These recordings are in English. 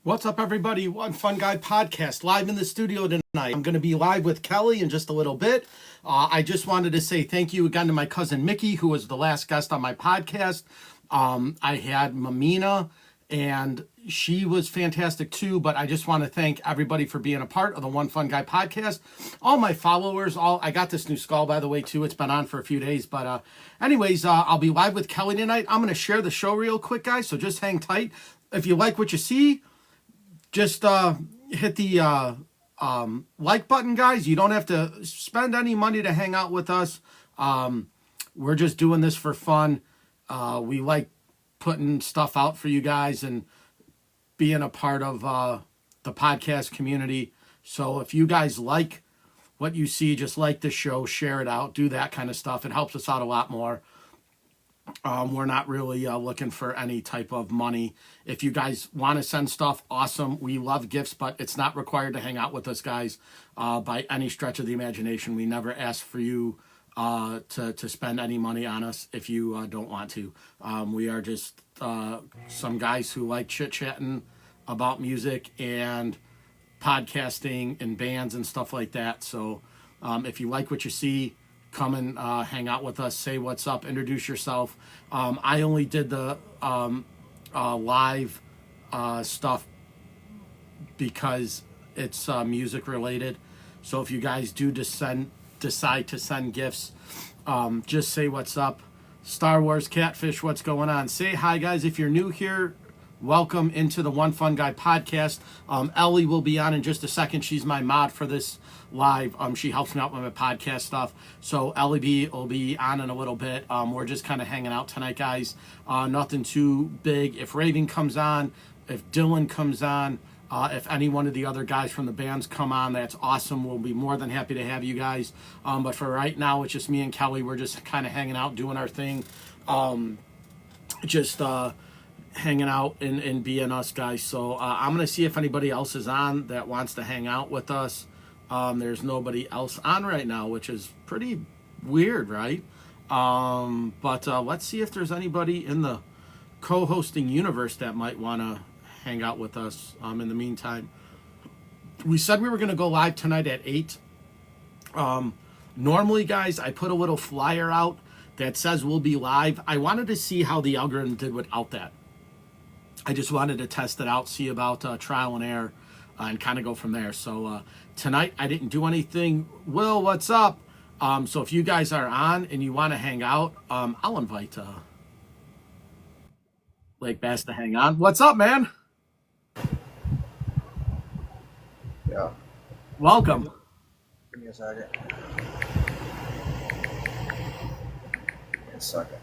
What's up, everybody? One Fun Guy podcast live in the studio tonight. I'm going to be live with Kelly in just a little bit. I just wanted to say thank you again to my cousin Mickey, who was the last guest on my podcast. I had Mamina, and she was fantastic too. But I just want to thank everybody for being a part of the One Fun Guy podcast. All my followers, I got this new skull, by the way, too. It's been on for a few days. But anyways, I'll be live with Kelly tonight. I'm going to share the show real quick, guys. So just hang tight. If you like what you see, just hit the like button, guys. You don't have to spend any money to hang out with us. We're just doing this for fun. We like putting stuff out for you guys and being a part of the podcast community. So if you guys like what you see, just like the show, share it out, do that kind of stuff. It helps us out a lot more. We're not really looking for any type of money. If you guys want to send stuff, awesome. We love gifts, but it's not required to hang out with us, guys, by any stretch of the imagination. We never ask for you to spend any money on us if you don't want to. We are just some guys who like chit-chatting about music and podcasting and bands and stuff like that. So if you like what you see, come and hang out with us, say what's up, introduce yourself. I only did the live stuff because it's music related. So if you guys do decide to send gifts, just say what's up. Star Wars Catfish, what's going on? Say hi, guys. If you're new here, welcome into the One Fun Guy podcast. Ellie will be on in just a second. She's my mod for this live. She helps me out with my podcast stuff. So Ellie B will be on in a little bit. We're just kind of hanging out tonight, guys. Nothing too big. If Raven comes on, if Dylan comes on, if any one of the other guys from the bands come on, that's awesome. We'll be more than happy to have you guys. But for right now, it's just me and Kelly. We're just kind of hanging out, doing our thing. Hanging out and being us, guys. So I'm going to see if anybody else is on that wants to hang out with us. There's nobody else on right now, which is pretty weird, right? But let's see if there's anybody in the co-hosting universe that might want to hang out with us. In the meantime, we said we were going to go live tonight at 8. Normally, guys, I put a little flyer out that says we'll be live. I wanted to see how the algorithm did without that. I just wanted to test it out, see about trial and error, and kind of go from there. So tonight I didn't do anything. Will, what's up? So if you guys are on and you want to hang out, I'll invite Lake Bass to hang on. What's up, man? Yeah. Welcome. Give me a second. Give me a second.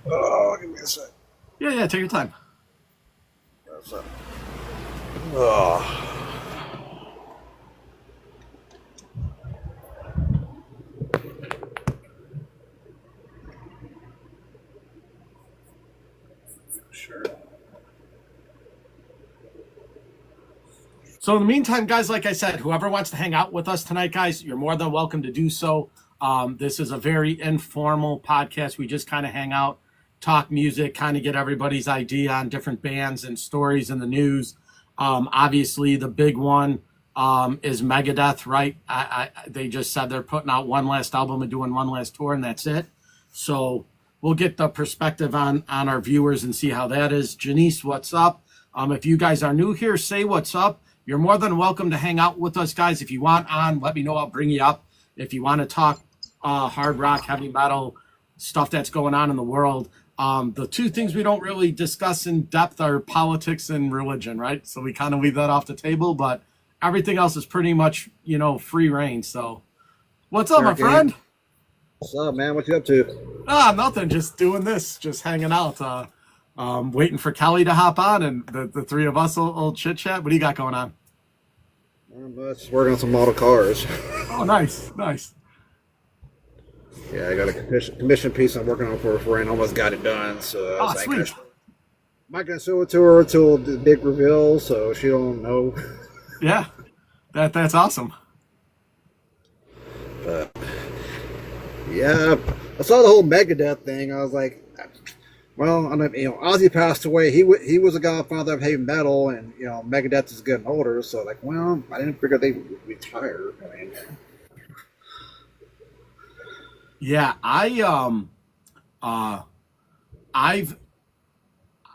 Oh, give me a second. Yeah, take your time. What's up? Oh. Sure. So in the meantime, guys, like I said, whoever wants to hang out with us tonight, guys, you're more than welcome to do so. This is a very informal podcast. We just kind of hang out, talk music, kind of get everybody's idea on different bands and stories in the news. Obviously, the big one is Megadeth, right? They just said they're putting out one last album and doing one last tour, and that's it. So we'll get the perspective on our viewers and see how that is. Janice, what's up? If you guys are new here, say what's up. You're more than welcome to hang out with us, guys. If you want on, let me know. I'll bring you up. If you want to talk hard rock, heavy metal, stuff that's going on in the world. The two things we don't really discuss in depth are politics and religion, right? So we kind of leave that off the table, but everything else is pretty much, free reign. So what's up, my friend? What's up, man? What you up to? Nothing. Just doing this, just hanging out. Waiting for Kelly to hop on and the three of us will chit chat. What do you got going on? Not much. Working on some model cars. Oh, nice. Yeah, I got a commission piece I'm working on for a friend. Almost got it done. So I was sweet. I'm not gonna show it to her until the big reveal, so she don't know. Yeah, that's awesome. But yeah, I saw the whole Megadeth thing. I was like, Well, I mean, Ozzy passed away. He was a godfather of heavy metal, and Megadeth is getting older. So like, well, I didn't figure they would retire. I mean, Yeah, uh I've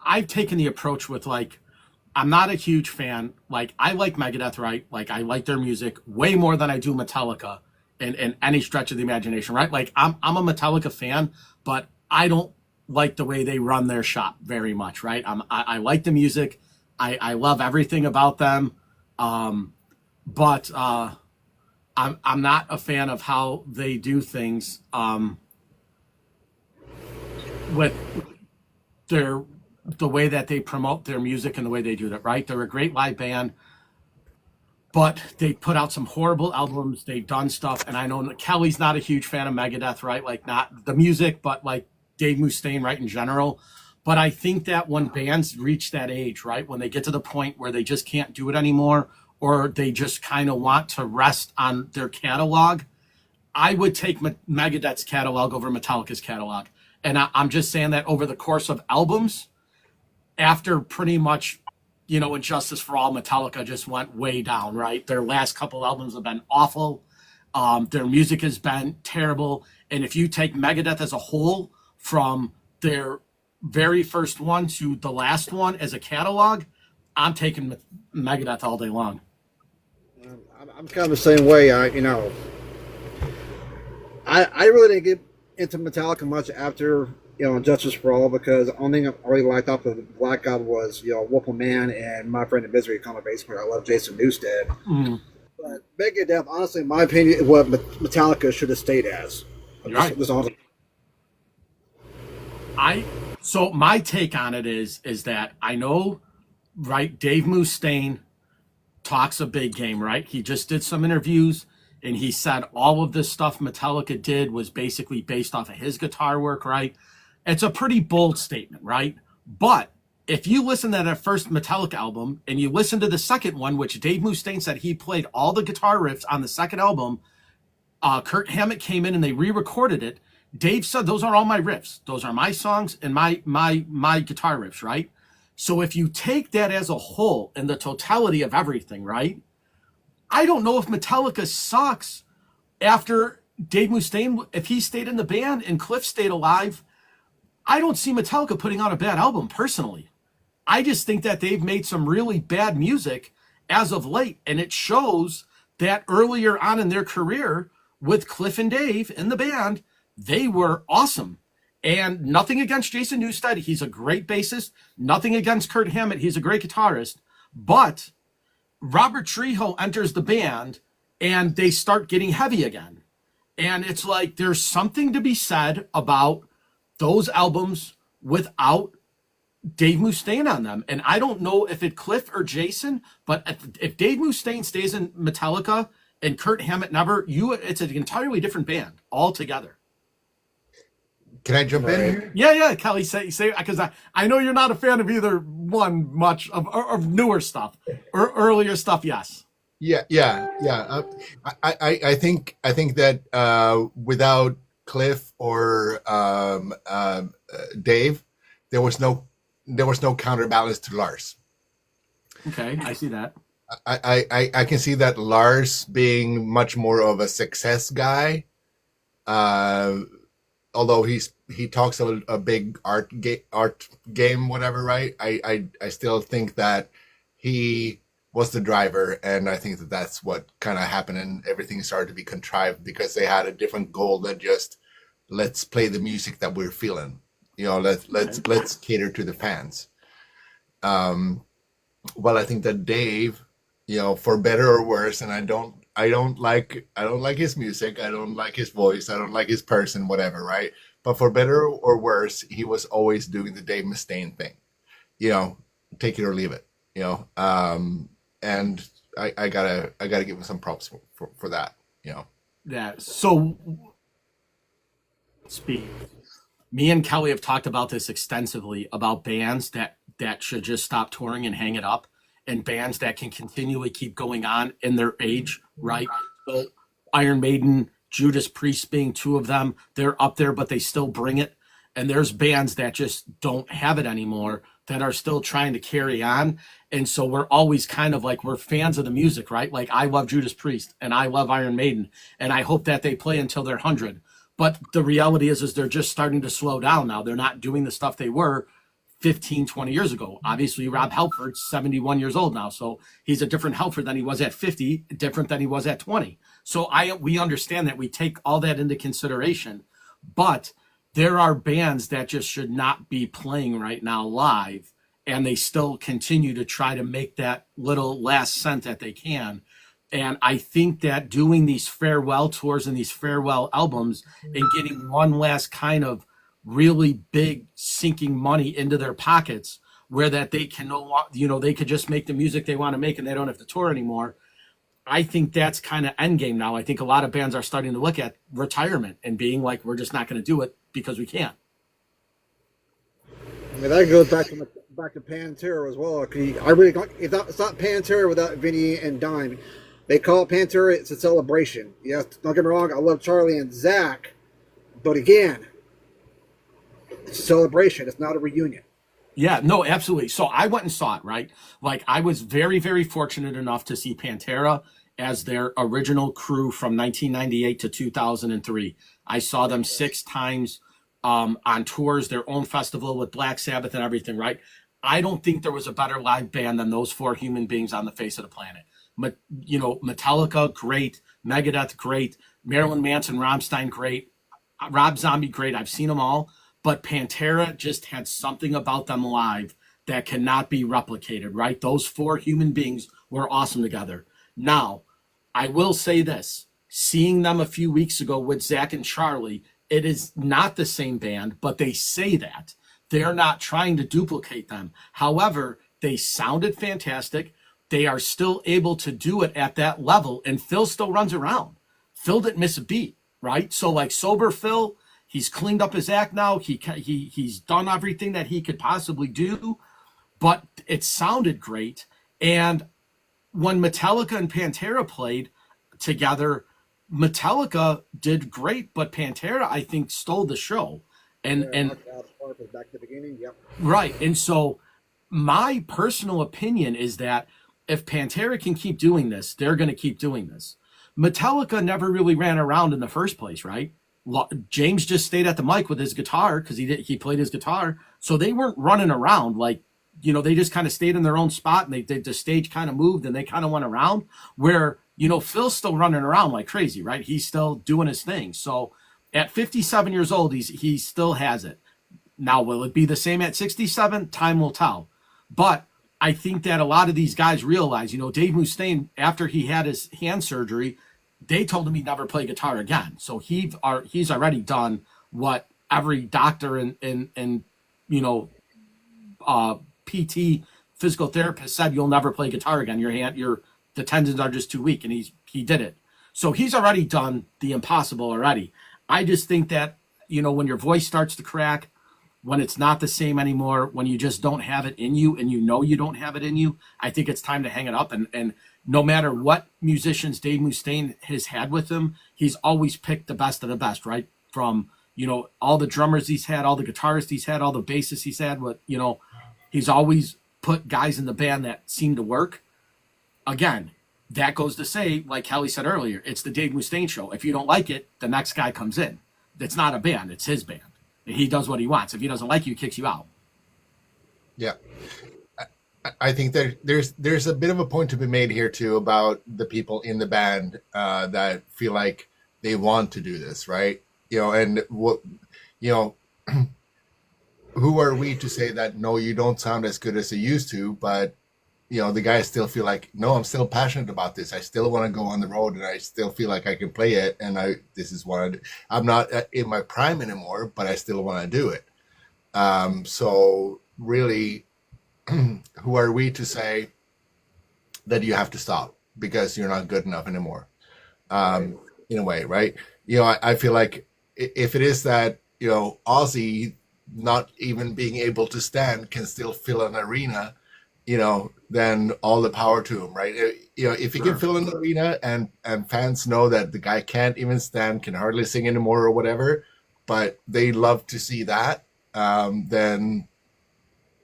I've taken the approach with like I'm not a huge fan. Like I like Megadeth, right? Like I like their music way more than I do Metallica in any stretch of the imagination, right? Like I'm a Metallica fan, but I don't like the way they run their shop very much, right? I like the music. I love everything about them. Um, but I'm not a fan of how they do things with their the way that they promote their music and the way they do that, right? They're a great live band, but they put out some horrible albums. They've done stuff, and I know Kelly's not a huge fan of Megadeth, right? Like not the music, but like Dave Mustaine, right, in general. But I think that when bands reach that age, right, when they get to the point where they just can't do it anymore, or they just kind of want to rest on their catalog, I would take Megadeth's catalog over Metallica's catalog. And I'm just saying that over the course of albums, after pretty much, Injustice for All, Metallica just went way down, right? Their last couple albums have been awful. Their music has been terrible. And if you take Megadeth as a whole, from their very first one to the last one as a catalog, I'm taking Megadeth all day long. I'm kind of the same way. I really didn't get into Metallica much after Justice for All, because the only thing I really liked off of Black God was Wolf Man and My Friend in Misery. Kind of basically, I love Jason Newsted. Mm, But Megadeth, honestly, in my opinion, is what Metallica should have stayed as. you're right. I so my take on it is that I know, right? Dave Mustaine talks a big game, right? He just did some interviews and he said all of this stuff Metallica did was basically based off of his guitar work, right? It's a pretty bold statement, right? But if you listen to that first Metallica album and you listen to the second one, which Dave Mustaine said he played all the guitar riffs on the second album, Kurt Hammett came in and they re-recorded it. Dave said those are all my riffs. Those are my songs and my guitar riffs, right? So if you take that as a whole and the totality of everything, right? I don't know if Metallica sucks after Dave Mustaine, if he stayed in the band and Cliff stayed alive. I don't see Metallica putting out a bad album personally. I just think that they've made some really bad music as of late, and it shows that earlier on in their career with Cliff and Dave in the band, they were awesome. And nothing against Jason Newsted. He's a great bassist. Nothing against Kurt Hammett. He's a great guitarist. But Robert Trejo enters the band and they start getting heavy again. And it's like there's something to be said about those albums without Dave Mustaine on them. And I don't know if it's Cliff or Jason, but if Dave Mustaine stays in Metallica and Kurt Hammett never, it's an entirely different band altogether. Can I jump in here? Yeah, Kelly, say because I know you're not a fan of either one much of newer stuff or earlier stuff. Yes. Yeah. I think that without Cliff or Dave, there was no counterbalance to Lars. Okay, I see that. I can see that Lars being much more of a success guy. Although he talks a big art game, whatever, right? I still think that he was the driver, and I think that that's what kind of happened, and everything started to be contrived because they had a different goal than just let's play the music that we're feeling. Let's cater to the fans. Well, I think that Dave, for better or worse, and I don't like his music. I don't like his voice. I don't like his person, whatever, right? But for better or worse, he was always doing the Dave Mustaine thing. Take it or leave it. And I gotta give him some props for that. Yeah. So, speak. Me and Kelly have talked about this extensively about bands that should just stop touring and hang it up, and bands that can continually keep going on in their age, right? So Iron Maiden, Judas Priest being two of them, they're up there, but they still bring it. And there's bands that just don't have it anymore that are still trying to carry on. And so we're always kind of like, we're fans of the music, right? Like I love Judas Priest and I love Iron Maiden, and I hope that they play until they're 100. But the reality is they're just starting to slow down now. They're not doing the stuff they were 15, 20 years ago. Obviously, Rob Halford's 71 years old now. So he's a different Halford than he was at 50, different than he was at 20. So we understand that, we take all that into consideration. But there are bands that just should not be playing right now live, and they still continue to try to make that little last cent that they can. And I think that doing these farewell tours and these farewell albums and getting one last kind of really big sinking money into their pockets, where that they can they could just make the music they want to make and they don't have to tour anymore. I think that's kind of end game now. I think a lot of bands are starting to look at retirement and being like, we're just not going to do it because we can't. I mean, that goes back to Pantera as well. I really it's not Pantera without Vinny and Dime. They call it Pantera. It's a celebration. Yes, don't get me wrong. I love Charlie and Zach, but again, it's a celebration. It's not a reunion. Yeah, no, absolutely. So I went and saw it, right? Like I was very, very fortunate enough to see Pantera as their original crew from 1998 to 2003. I saw them 6 times on tours, their own festival with Black Sabbath and everything, right? I don't think there was a better live band than those 4 human beings on the face of the planet. Metallica, great. Megadeth, great. Marilyn Manson, Rammstein, great. Rob Zombie, great. I've seen them all. But Pantera just had something about them live that cannot be replicated, right? Those 4 human beings were awesome together. Now, I will say this. Seeing them a few weeks ago with Zach and Charlie, it is not the same band, but they say that. They're not trying to duplicate them. However, they sounded fantastic. They are still able to do it at that level, and Phil still runs around. Phil didn't miss a beat, right? So like sober Phil, he's cleaned up his act now. He's done everything that he could possibly do, but it sounded great. And when Metallica and Pantera played together, Metallica did great, but Pantera, I think, stole the show. And back to the beginning, yep. Right. And so my personal opinion is that if Pantera can keep doing this, they're going to keep doing this. Metallica never really ran around in the first place, right? James just stayed at the mic with his guitar because he played his guitar. So they weren't running around like, they just kind of stayed in their own spot, and the stage kind of moved and they kind of went around, where, Phil's still running around like crazy, right? He's still doing his thing. So at 57 years old, he still has it. Now, will it be the same at 67? Time will tell. But I think that a lot of these guys realize, Dave Mustaine, after he had his hand surgery, they told him he'd never play guitar again. So he's already done what every doctor and PT, physical therapist said: you'll never play guitar again. The tendons are just too weak, and he did it. So he's already done the impossible already. I just think that, when your voice starts to crack, when it's not the same anymore, when you just don't have it in you and you don't have it in you, I think it's time to hang it up. And no matter what musicians Dave Mustaine has had with him, he's always picked the best of the best, right? From, all the drummers he's had, all the guitarists he's had, all the bassists he's had, he's always put guys in the band that seem to work. Again, that goes to say, like Kelly said earlier, it's the Dave Mustaine show. If you don't like it, the next guy comes in. It's not a band, it's his band. He does what he wants. If he doesn't like you, he kicks you out. Yeah. I think there's a bit of a point to be made here too about the people in the band that feel like they want to do this, right? And what, who are we to say that, no, you don't sound as good as you used to, but the guys still feel like, no, I'm still passionate about this. I still want to go on the road, and I still feel like I can play it. And this is what I do. I'm not in my prime anymore, but I still want to do it. So really, who are we to say that you have to stop because you're not good enough anymore? In a way, right? I feel like if it is that, Ozzy not even being able to stand can still fill an arena, then all the power to him, right? If he can fill an arena and fans know that the guy can't even stand, can hardly sing anymore or whatever, but they love to see that, then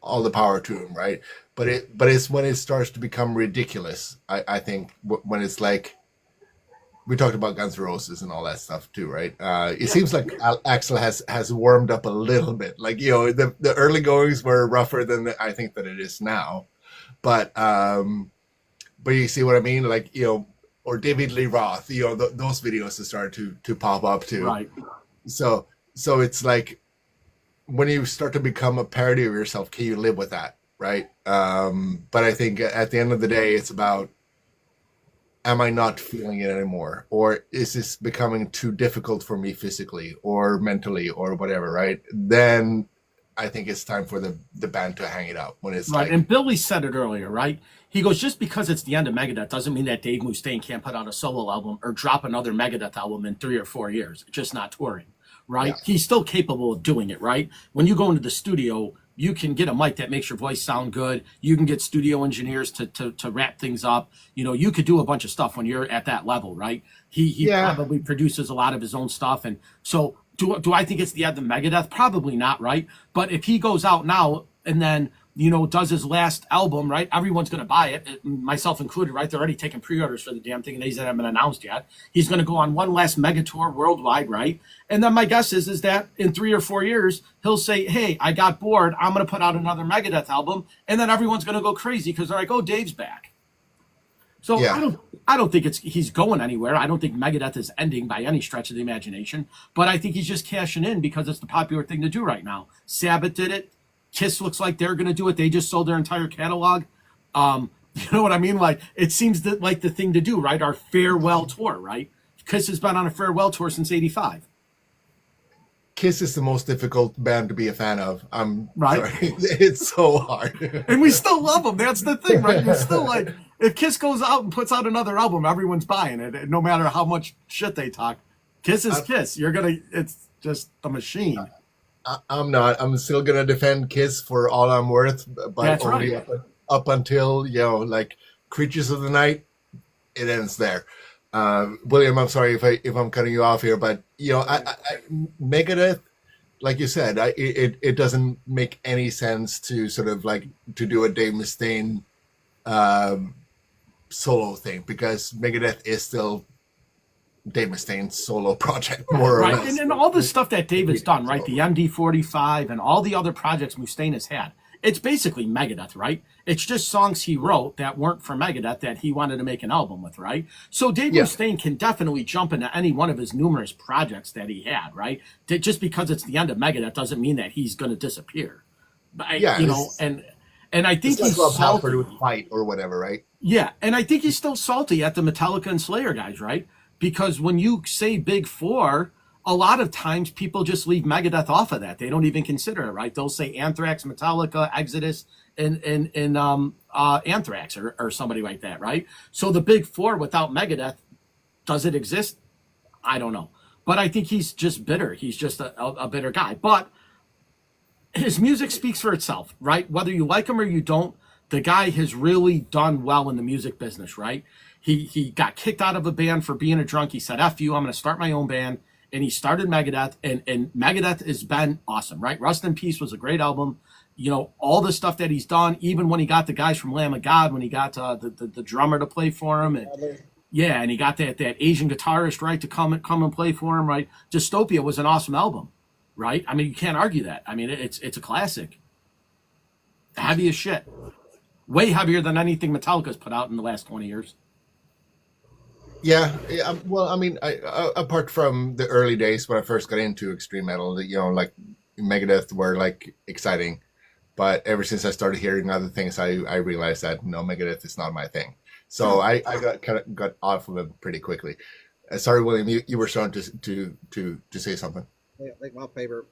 all the power to them, right? But it's when it starts to become ridiculous. I think when it's like, we talked about Guns N' Roses and all that stuff too, right? It seems like Axl has warmed up a little bit. Like, you know, the early goings were rougher than I think that it is now, but you see what I mean? Like, you know, or David Lee Roth, you know, those videos have started to pop up too. Right. So it's like, when you start to become a parody of yourself, can you live with that, right? But I think at the end of the day, it's about, am I not feeling it anymore? Or is this becoming too difficult for me physically or mentally or whatever, right? Then I think it's time for the band to hang it up when it's right. like... And Billy said it earlier, right? He goes, just because it's the end of Megadeth doesn't mean that Dave Mustaine can't put out a solo album or drop another Megadeth album in 3 or 4 years, just not touring, right? Yeah. He's still capable of doing it, right? When you go into the studio, you can get a mic that makes your voice sound good. You can get studio engineers to wrap things up. You know, you could do a bunch of stuff when you're at that level, right? He probably produces a lot of his own stuff. And so do I think it's the end of Megadeth? Probably not, right? But if he goes out now and then, you know, does his last album, right? Everyone's going to buy it, myself included, right? They're already taking pre-orders for the damn thing, and these haven't been announced yet. He's going to go on one last mega tour worldwide, right? And then my guess is that in 3 or 4 years, he'll say, hey, I got bored. I'm going to put out another Megadeth album. And then everyone's going to go crazy because they're like, oh, Dave's back. So Yeah. I don't think he's going anywhere. I don't think Megadeth is ending by any stretch of the imagination. But I think he's just cashing in because it's the popular thing to do right now. Sabbath did it. Kiss looks like they're going to do it. They just sold their entire catalog. You know what I mean? Like, it seems like the thing to do, right? Our farewell tour, right? Kiss has been on a farewell tour since '85. Kiss is the most difficult band to be a fan of. I'm Right. sorry. It's so hard. And we still love them. That's the thing, right? We're still like, if Kiss goes out and puts out another album, everyone's buying it. No matter how much shit they talk. Kiss is Kiss. It's just a machine. I'm not. I'm still gonna defend Kiss for all I'm worth, but That's only right. up until, you know, like Creatures of the Night, it ends there. William, I'm sorry if I'm cutting you off here, but you know, I Megadeth, like you said, it doesn't make any sense to sort of like to do a Dave Mustaine solo thing, because Megadeth is still Dave Mustaine's solo project, more or Right. less. And all the stuff that Dave has done, right? The MD45 and all the other projects Mustaine has had. It's basically Megadeth, right? It's just songs he wrote that weren't for Megadeth that he wanted to make an album with, right? So Dave Yeah. Mustaine can definitely jump into any one of his numerous projects that he had, right? Just because it's the end of Megadeth doesn't mean that he's going to disappear. But, Yeah, you know, and I think It's like he's Rob salty. Halford with Fight or whatever, right? Yeah, and I think he's still salty at the Metallica and Slayer guys, right? Because when you say Big Four, a lot of times people just leave Megadeth off of that. They don't even consider it, right? They'll say Anthrax, Metallica, Exodus, and Anthrax or somebody like that, right? So the Big Four without Megadeth, does it exist? I don't know. But I think he's just bitter. He's just a bitter guy. But his music speaks for itself, right? Whether you like him or you don't, the guy has really done well in the music business, right? He got kicked out of a band for being a drunk. He said, F you, I'm going to start my own band. And he started Megadeth, and Megadeth has been awesome, right? Rust in Peace was a great album. You know, all the stuff that he's done, even when he got the guys from Lamb of God, when he got the drummer to play for him. And, yeah, and he got that Asian guitarist, right, to come and play for him, right? Dystopia was an awesome album, right? I mean, you can't argue that. I mean, it's a classic. Heavy as shit. Way heavier than anything Metallica's put out in the last 20 years. Yeah, well, I mean, apart from the early days when I first got into extreme metal, you know, like Megadeth were like exciting, but ever since I started hearing other things, I realized that no, Megadeth is not my thing. So I got off of it pretty quickly. Sorry, William, you were starting to say something. Yeah, I think my favorite,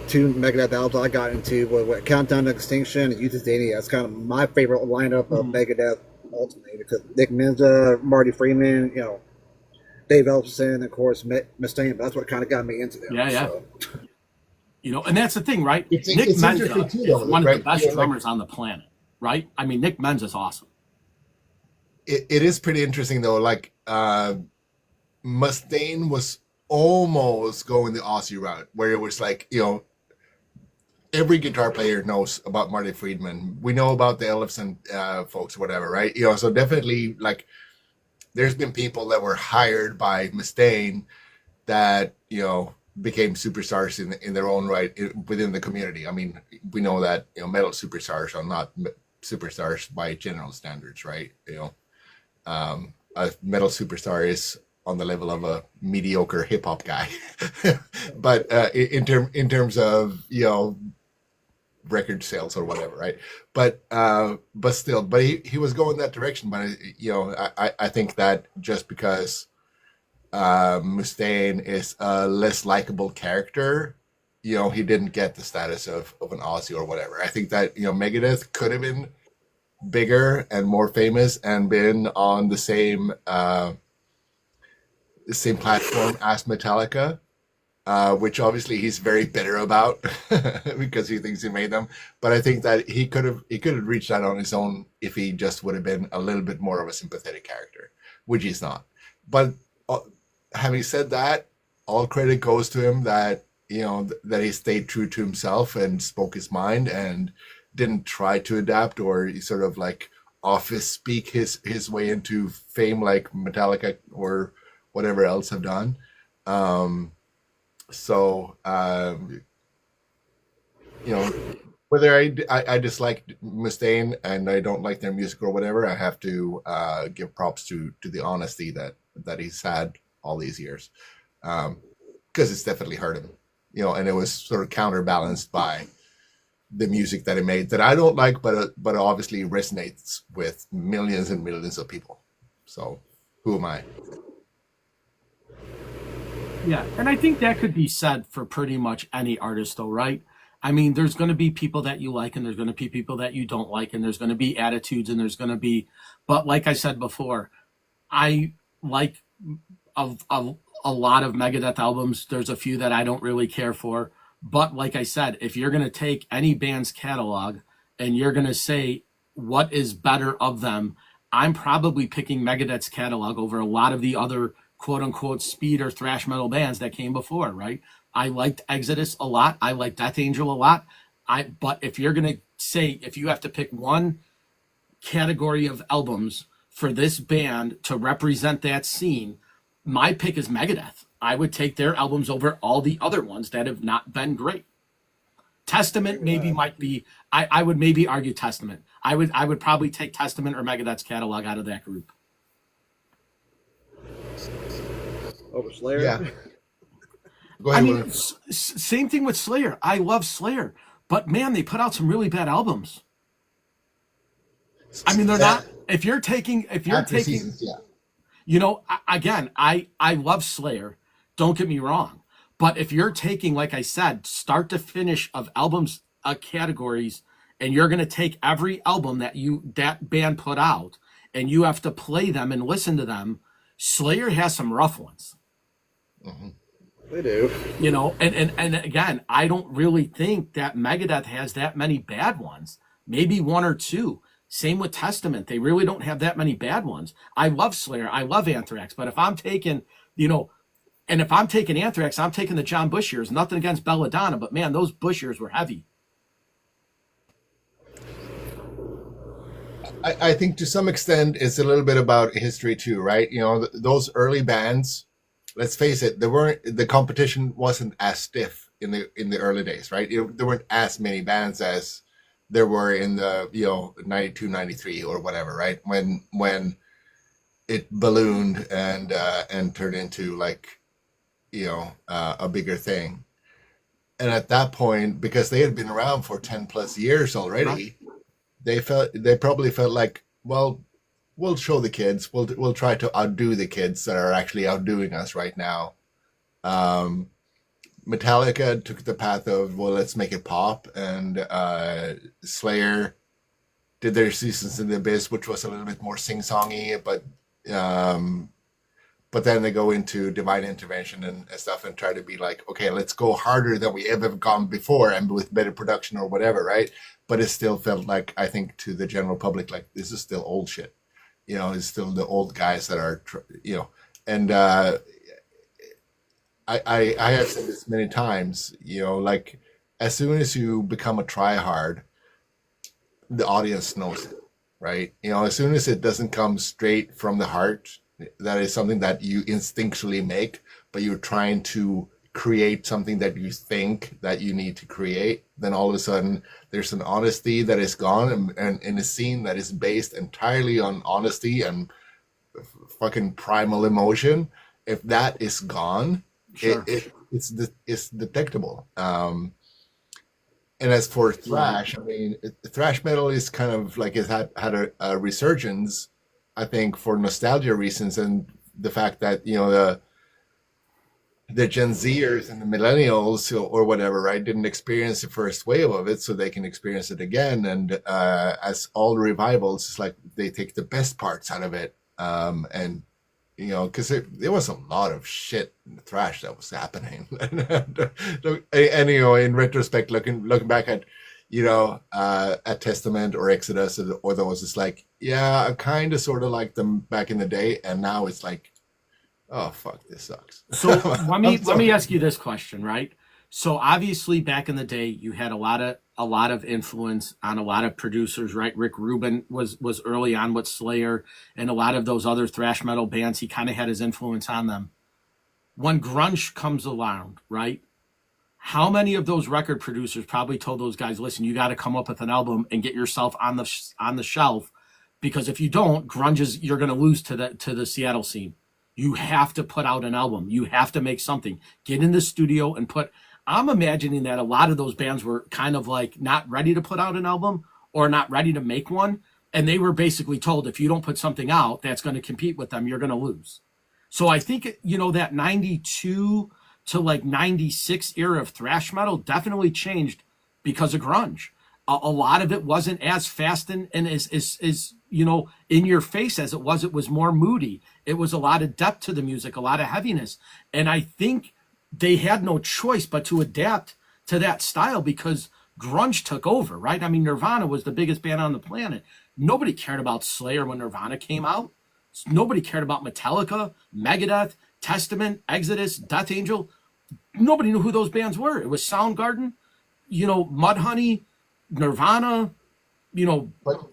two Megadeth albums I got into were Countdown to Extinction and Euthanasia. That's kind of my favorite lineup of Megadeth ultimately, because Nick Menza, Marty Freeman, you know, Dave Ellefson, of course, Mustaine. But that's what kind of got me into them. Yeah, yeah. So. You know, and that's the thing, right? It's Nick Menza interesting too, is though, one of right? the best Yeah, like- drummers on the planet, right? I mean, Nick Menza's awesome. It is pretty interesting though. Like Mustaine was almost going the Aussie route, where it was like, every guitar player knows about Marty Friedman. We know about the Ellefson folks, whatever, right? So definitely, like, there's been people that were hired by Mustaine that, became superstars in their own right within the community. I mean, we know that, metal superstars are not superstars by general standards, right? A metal superstar is on the level of a mediocre hip hop guy. But in terms of, record sales or whatever, right? But still, he was going that direction. But I think that just because Mustaine is a less likable character, he didn't get the status of an Aussie or whatever. I think that Megadeth could have been bigger and more famous and been on the same platform as Metallica. Which obviously he's very bitter about because he thinks he made them. But I think that he could have reached that on his own if he just would have been a little bit more of a sympathetic character, which he's not. But having said that, all credit goes to him that that he stayed true to himself and spoke his mind and didn't try to adapt or sort of like office speak his way into fame like Metallica or whatever else have done. So, whether I dislike Mustaine and I don't like their music or whatever, I have to give props to the honesty that he's had all these years, because it's definitely hurt him, and it was sort of counterbalanced by the music that he made that I don't like, but obviously resonates with millions and millions of people. So, who am I? Yeah, and I think that could be said for pretty much any artist, though, right? I mean, there's going to be people that you like, and there's going to be people that you don't like, and there's going to be attitudes, and there's going to be. But like I said before, I like a lot of Megadeth albums. There's a few that I don't really care for. But like I said, if you're going to take any band's catalog and you're going to say what is better of them, I'm probably picking Megadeth's catalog over a lot of the other quote unquote speed or thrash metal bands that came before, right? I liked Exodus a lot. I liked Death Angel a lot. But if you're going to say, if you have to pick one category of albums for this band to represent that scene, my pick is Megadeth. I would take their albums over all the other ones that have not been great. Testament maybe might be, I would maybe argue Testament. I would probably take Testament or Megadeth's catalog out of that group. Over Slayer? Yeah. Go ahead. I mean, same thing with Slayer. I love Slayer, but man, they put out some really bad albums. I mean, they're not. If you're taking, Seasons, again, I love Slayer. Don't get me wrong, but if you're taking, like I said, start to finish of albums categories, and you're going to take every album that band put out, and you have to play them and listen to them, Slayer has some rough ones. Mm-hmm. They do. And again, I don't really think that Megadeth has that many bad ones. Maybe one or two. Same with Testament. They really don't have that many bad ones. I love Slayer. I love Anthrax. But if I'm taking, Anthrax, I'm taking the John Bush years. Nothing against Belladonna, but man, those Bush years were heavy. I think to some extent it's a little bit about history too, right? Those early bands, let's face it, the competition wasn't as stiff in the early days, right? There weren't as many bands as there were in the 92, 93 or whatever, right? When it ballooned and turned into like a bigger thing. And at that point, because they had been around for 10 plus years already, they probably felt like, well, we'll show the kids. We'll try to outdo the kids that are actually outdoing us right now. Metallica took the path of, well, let's make it pop, and Slayer did their Seasons in the Abyss, which was a little bit more sing-songy, but then they go into Divine Intervention and stuff and try to be like, okay, let's go harder than we ever gone before and with better production or whatever, right? But it still felt like, I think, to the general public, like, this is still old shit. It's still the old guys that are, and I have said this many times, like as soon as you become a tryhard, the audience knows it, right? As soon as it doesn't come straight from the heart, that is something that you instinctually make, but you're trying to create something that you think that you need to create, then all of a sudden there's an honesty that is gone, and in a scene that is based entirely on honesty and fucking primal emotion, if that is gone, Sure. it's detectable. And as for thrash, I mean, thrash metal is kind of like it had a resurgence, I think, for nostalgia reasons, and the fact that the Gen Zers and the millennials or whatever, right, didn't experience the first wave of it, so they can experience it again. And as all revivals, it's like they take the best parts out of it, and because there was a lot of shit in the thrash that was happening, and in retrospect, looking back at at Testament or Exodus or those, it's like, yeah, I kind of sort of liked them back in the day, and now it's like, oh fuck, this sucks. So let me ask you this question, right? So obviously back in the day you had a lot of influence on a lot of producers, right? Rick Rubin was early on with Slayer and a lot of those other thrash metal bands. He kind of had his influence on them. When grunge comes around, right? How many of those record producers probably told those guys, listen, you got to come up with an album and get yourself on the shelf, because if you don't, you're going to lose to the Seattle scene. You have to put out an album. You have to make something. Get in the studio and I'm imagining that a lot of those bands were kind of like not ready to put out an album or not ready to make one. And they were basically told, if you don't put something out that's going to compete with them, you're going to lose. So I think, that 92 to like 96 era of thrash metal definitely changed because of grunge. A lot of it wasn't as fast and as in your face as it was. It was more moody. It was a lot of depth to the music, a lot of heaviness. And I think they had no choice but to adapt to that style because grunge took over, right? I mean, Nirvana was the biggest band on the planet. Nobody cared about Slayer when Nirvana came out. Nobody cared about Metallica, Megadeth, Testament, Exodus, Death Angel. Nobody knew who those bands were. It was Soundgarden, Mudhoney, Nirvana,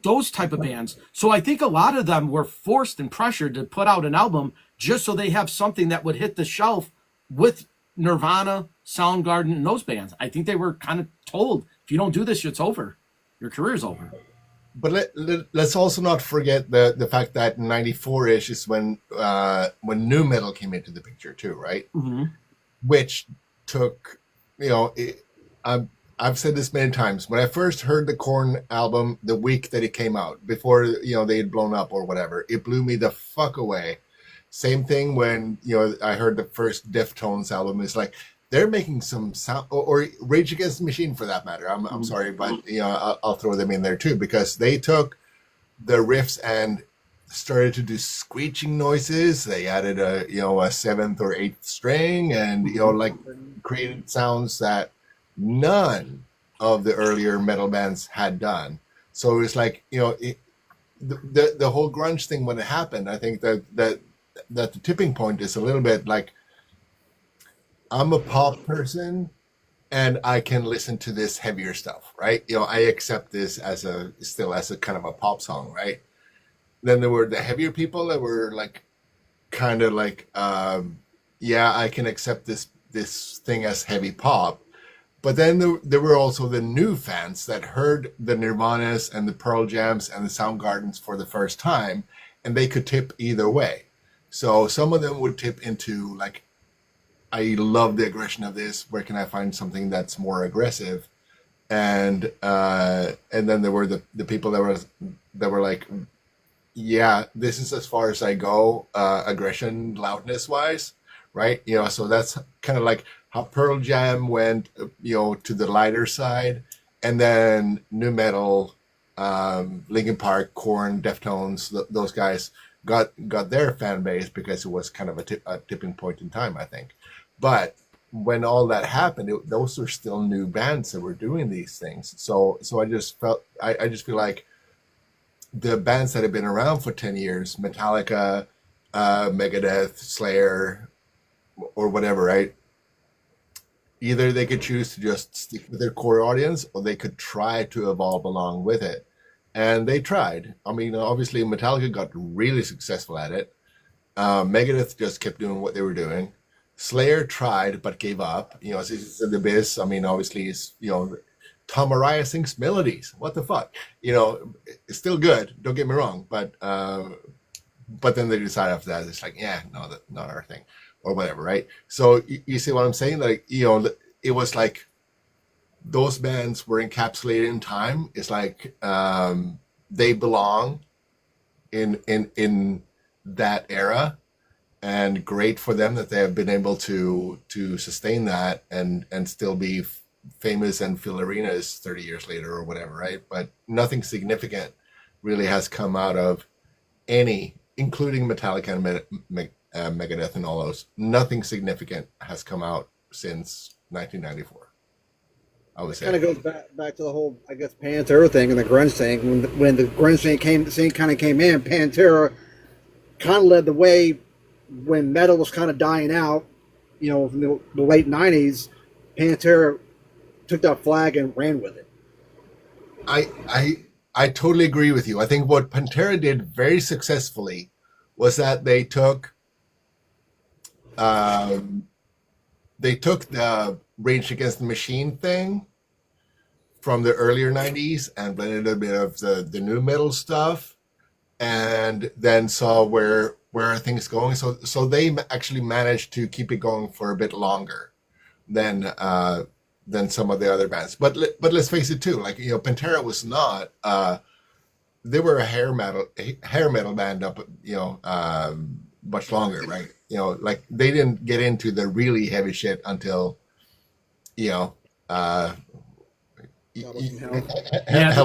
those type of bands. So I think a lot of them were forced and pressured to put out an album just so they have something that would hit the shelf with Nirvana, Soundgarden, and those bands. I think they were kind of told, if you don't do this, it's over. Your career's over. But let's also not forget the fact that 94-ish is when nu metal came into the picture too, right? Mm-hmm. Which took, I've said this many times. When I first heard the Korn album, the week that it came out, before they had blown up or whatever, it blew me the fuck away. Same thing when I heard the first Deftones album. It's like they're making some sound, or Rage Against the Machine for that matter. I'm sorry, but I'll throw them in there too, because they took the riffs and started to do screeching noises. They added a seventh or eighth string, and like created sounds that none of the earlier metal bands had done. So it's like the whole grunge thing when it happened. I think that the tipping point is a little bit like, I'm a pop person and I can listen to this heavier stuff, right? I accept this as a kind of a pop song, right? Then there were the heavier people that were like, kind of like, yeah, I can accept this thing as heavy pop. But then there were also the new fans that heard the Nirvanas and the Pearl Jams and the Soundgardens for the first time, and they could tip either way. So some of them would tip into like, I love the aggression of this. Where can I find something that's more aggressive? And then there were the people that were like, yeah, this is as far as I go, aggression, loudness wise, right? So that's kind of like how Pearl Jam went, to the lighter side, and then nu metal, Linkin Park, Korn, Deftones, those guys got their fan base because it was kind of a tipping point in time, I think. But when all that happened, those were still new bands that were doing these things. So I just feel like the bands that have been around for 10 years, Metallica, Megadeth, Slayer, or whatever, right? either they could choose to just stick with their core audience, or they could try to evolve along with it. And they tried. I mean, obviously, Metallica got really successful at it. Megadeth just kept doing what they were doing. Slayer tried but gave up. You know, it's in the Abyss. I mean, obviously, Tom Araya sings melodies. What the fuck? You know, it's still good. Don't get me wrong, but then they decide after that it's like, yeah, no, that's not our thing, or whatever, right? So you see what I'm saying? Like, you know, it was like those bands were encapsulated in time. It's like they belong in that era, and great for them that they have been able to sustain that and still be famous and fill arenas 30 years later or whatever, right? But nothing significant really has come out of any, including Metallica and Megadeth and all those. Nothing significant has come out since 1994. I would say. Kind of goes back to the whole, I guess, Pantera thing and the grunge thing. When the grunge thing came in, Pantera kind of led the way when metal was kind of dying out. You know, from the late '90s, Pantera took that flag and ran with it. I totally agree with you. I think what Pantera did very successfully was that they took the Rage Against the Machine thing from the earlier 90s and blended a bit of the new metal stuff, and then saw where things going. So they actually managed to keep it going for a bit longer than some of the other bands. But let's face it too. Like, you know, Pantera was not. They were a hair metal band up, you know, much longer, right? You know, like they didn't get into the really heavy shit until, you know, The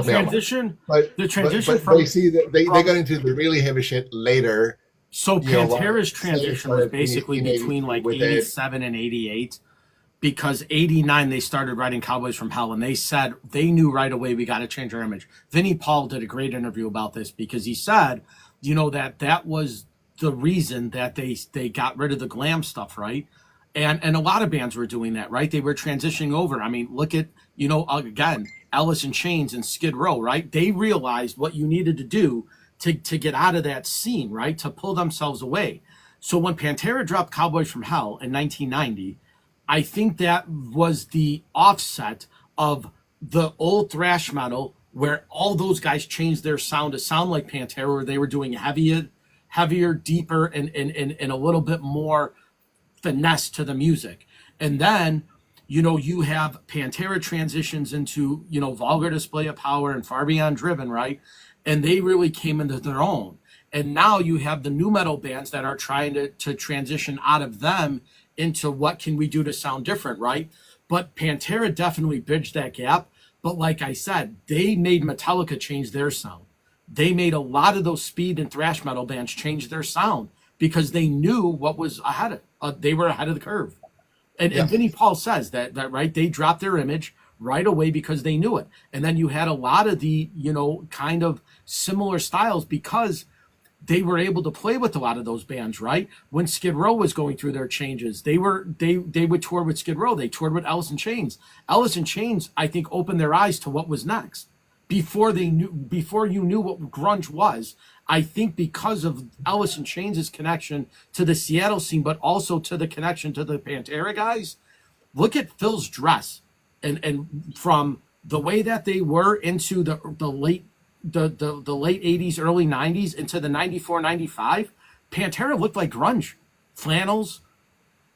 transition. But from you see that they got into the really heavy shit later. So Pantera's transition was basically between like 87 and 88, because 89 they started writing Cowboys from Hell, and they said they knew right away we got to change our image. Vinnie Paul did a great interview about this, because he said, you know, that was the reason that they got rid of the glam stuff, right? And a lot of bands were doing that, right? They were transitioning over. I mean, look at, you know, again, Alice in Chains and Skid Row, right? They realized what you needed to do to get out of that scene, right? To pull themselves away. So when Pantera dropped Cowboys from Hell in 1990, I think that was the offset of the old thrash metal, where all those guys changed their sound to sound like Pantera, where they were doing heavier, deeper, and a little bit more finesse to the music. And then, you know, you have Pantera transitions into, you know, Vulgar Display of Power and Far Beyond Driven, right? And they really came into their own. And now you have the new metal bands that are trying to transition out of them into what can we do to sound different, right? But Pantera definitely bridged that gap. But like I said, they made Metallica change their sound. They made a lot of those speed and thrash metal bands change their sound, because they knew what was ahead of, they were ahead of the curve. And Vinnie Paul says that right, they dropped their image right away because they knew it. And then you had a lot of the, you know, kind of similar styles, because they were able to play with a lot of those bands, right? When Skid Row was going through their changes, they would tour with Skid Row. They toured with Alice in Chains. Alice in Chains, I think, opened their eyes to what was next. Before you knew what grunge was, I think because of Alice in Chains' connection to the Seattle scene, but also to the connection to the Pantera guys. Look at Phil's dress, and from the way that they were into the late 80s, early 90s, into the 94, 95, Pantera looked like grunge. Flannels,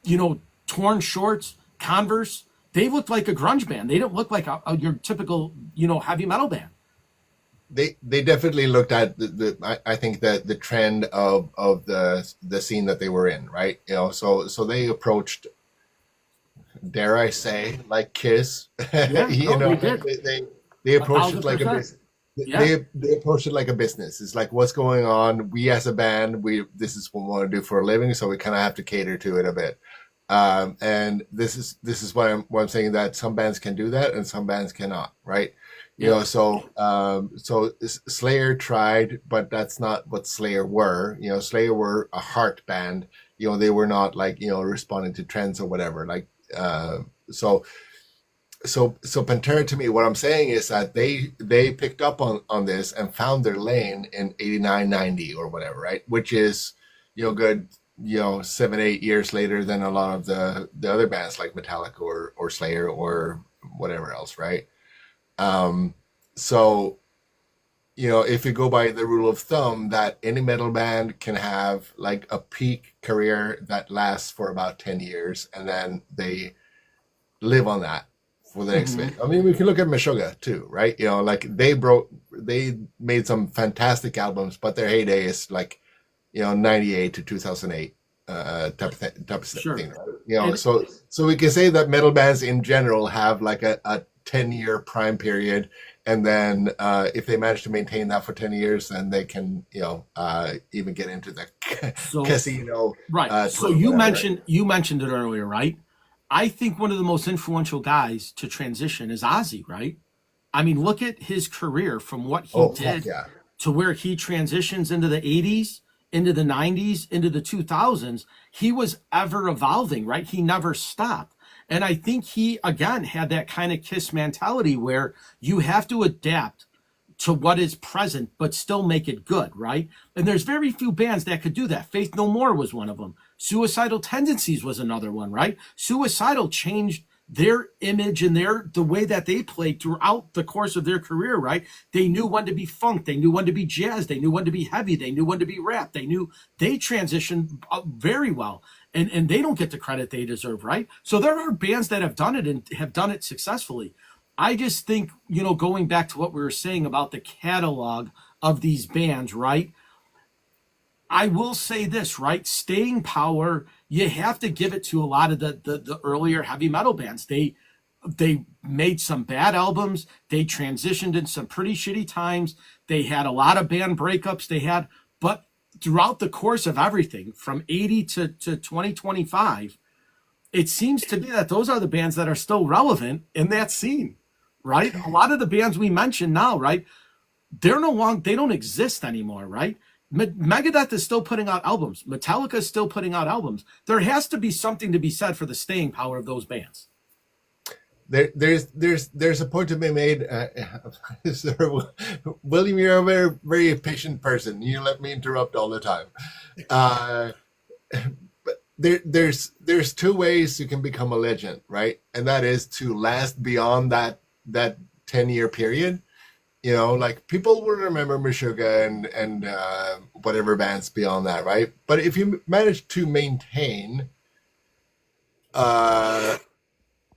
you know, torn shorts, Converse. They looked like a grunge band. They didn't look like your typical, you know, heavy metal band. They definitely looked at I think that the trend of the scene that they were in, right? You know, so they approached, dare I say, like Kiss. Yeah, you know, they did. They approached it like a 1,000%. business. Yeah. They approach it like a business. It's like, what's going on? We as a band, this is what we want to do for a living, so we kind of have to cater to it a bit. And this is why I'm saying that some bands can do that and some bands cannot, right? You know, so Slayer tried, but that's not what Slayer were. You know, Slayer were a heart band. You know, they were not like, you know, responding to trends or whatever. Like So Pantera, to me, what I'm saying is that they picked up on this and found their lane in 89, 90 or whatever, right? Which is, good, 7, 8 years later than a lot of the other bands like Metallica or Slayer or whatever else, right? So, if you go by the rule of thumb that any metal band can have like a peak career that lasts for about 10 years and then they live on that for the next bit. I mean, we can look at Meshuggah too, right? Like they made some fantastic albums, but their heyday is like, 98 to 2008 type of Sure. thing, right? So we can say that metal bands in general have like a 10-year prime period, and then if they manage to maintain that for 10 years, then they can even get into the casino. Right. So tour, you whatever, mentioned you mentioned it earlier, right? I think one of the most influential guys to transition is Ozzy, right? I mean, look at his career from what he fuck did yeah. to where he transitions into the 80s, into the 90s, into the 2000s. He was ever evolving, right? He never stopped. And I think he, again, had that kind of Kiss mentality where you have to adapt to what is present, but still make it good, right? And there's very few bands that could do that. Faith No More was one of them. Suicidal Tendencies was another one, right? Suicidal changed their image and the way that they played throughout the course of their career, right? They knew when to be funk, they knew when to be jazz, they knew when to be heavy, they knew when to be rap, they transitioned very well. And they don't get the credit they deserve, right? So there are bands that have done it and have done it successfully. I just think, going back to what we were saying about the catalog of these bands, right? I will say this, right? Staying power, you have to give it to a lot of the earlier heavy metal bands. They made some bad albums. They transitioned in some pretty shitty times. They had a lot of band breakups. But throughout the course of everything from 80 to 2025, it seems to be that those are the bands that are still relevant in that scene, right? A lot of the bands we mentioned now, right? They don't exist anymore, right? Megadeth is still putting out albums. Metallica is still putting out albums. There has to be something to be said for the staying power of those bands. There's a point to be made. William, you're a very, very patient person. You let me interrupt all the time. But there's two ways you can become a legend, right? And that is to last beyond that 10-year period. Like people will remember Meshuggah and whatever bands beyond that, right? But if you manage to maintain a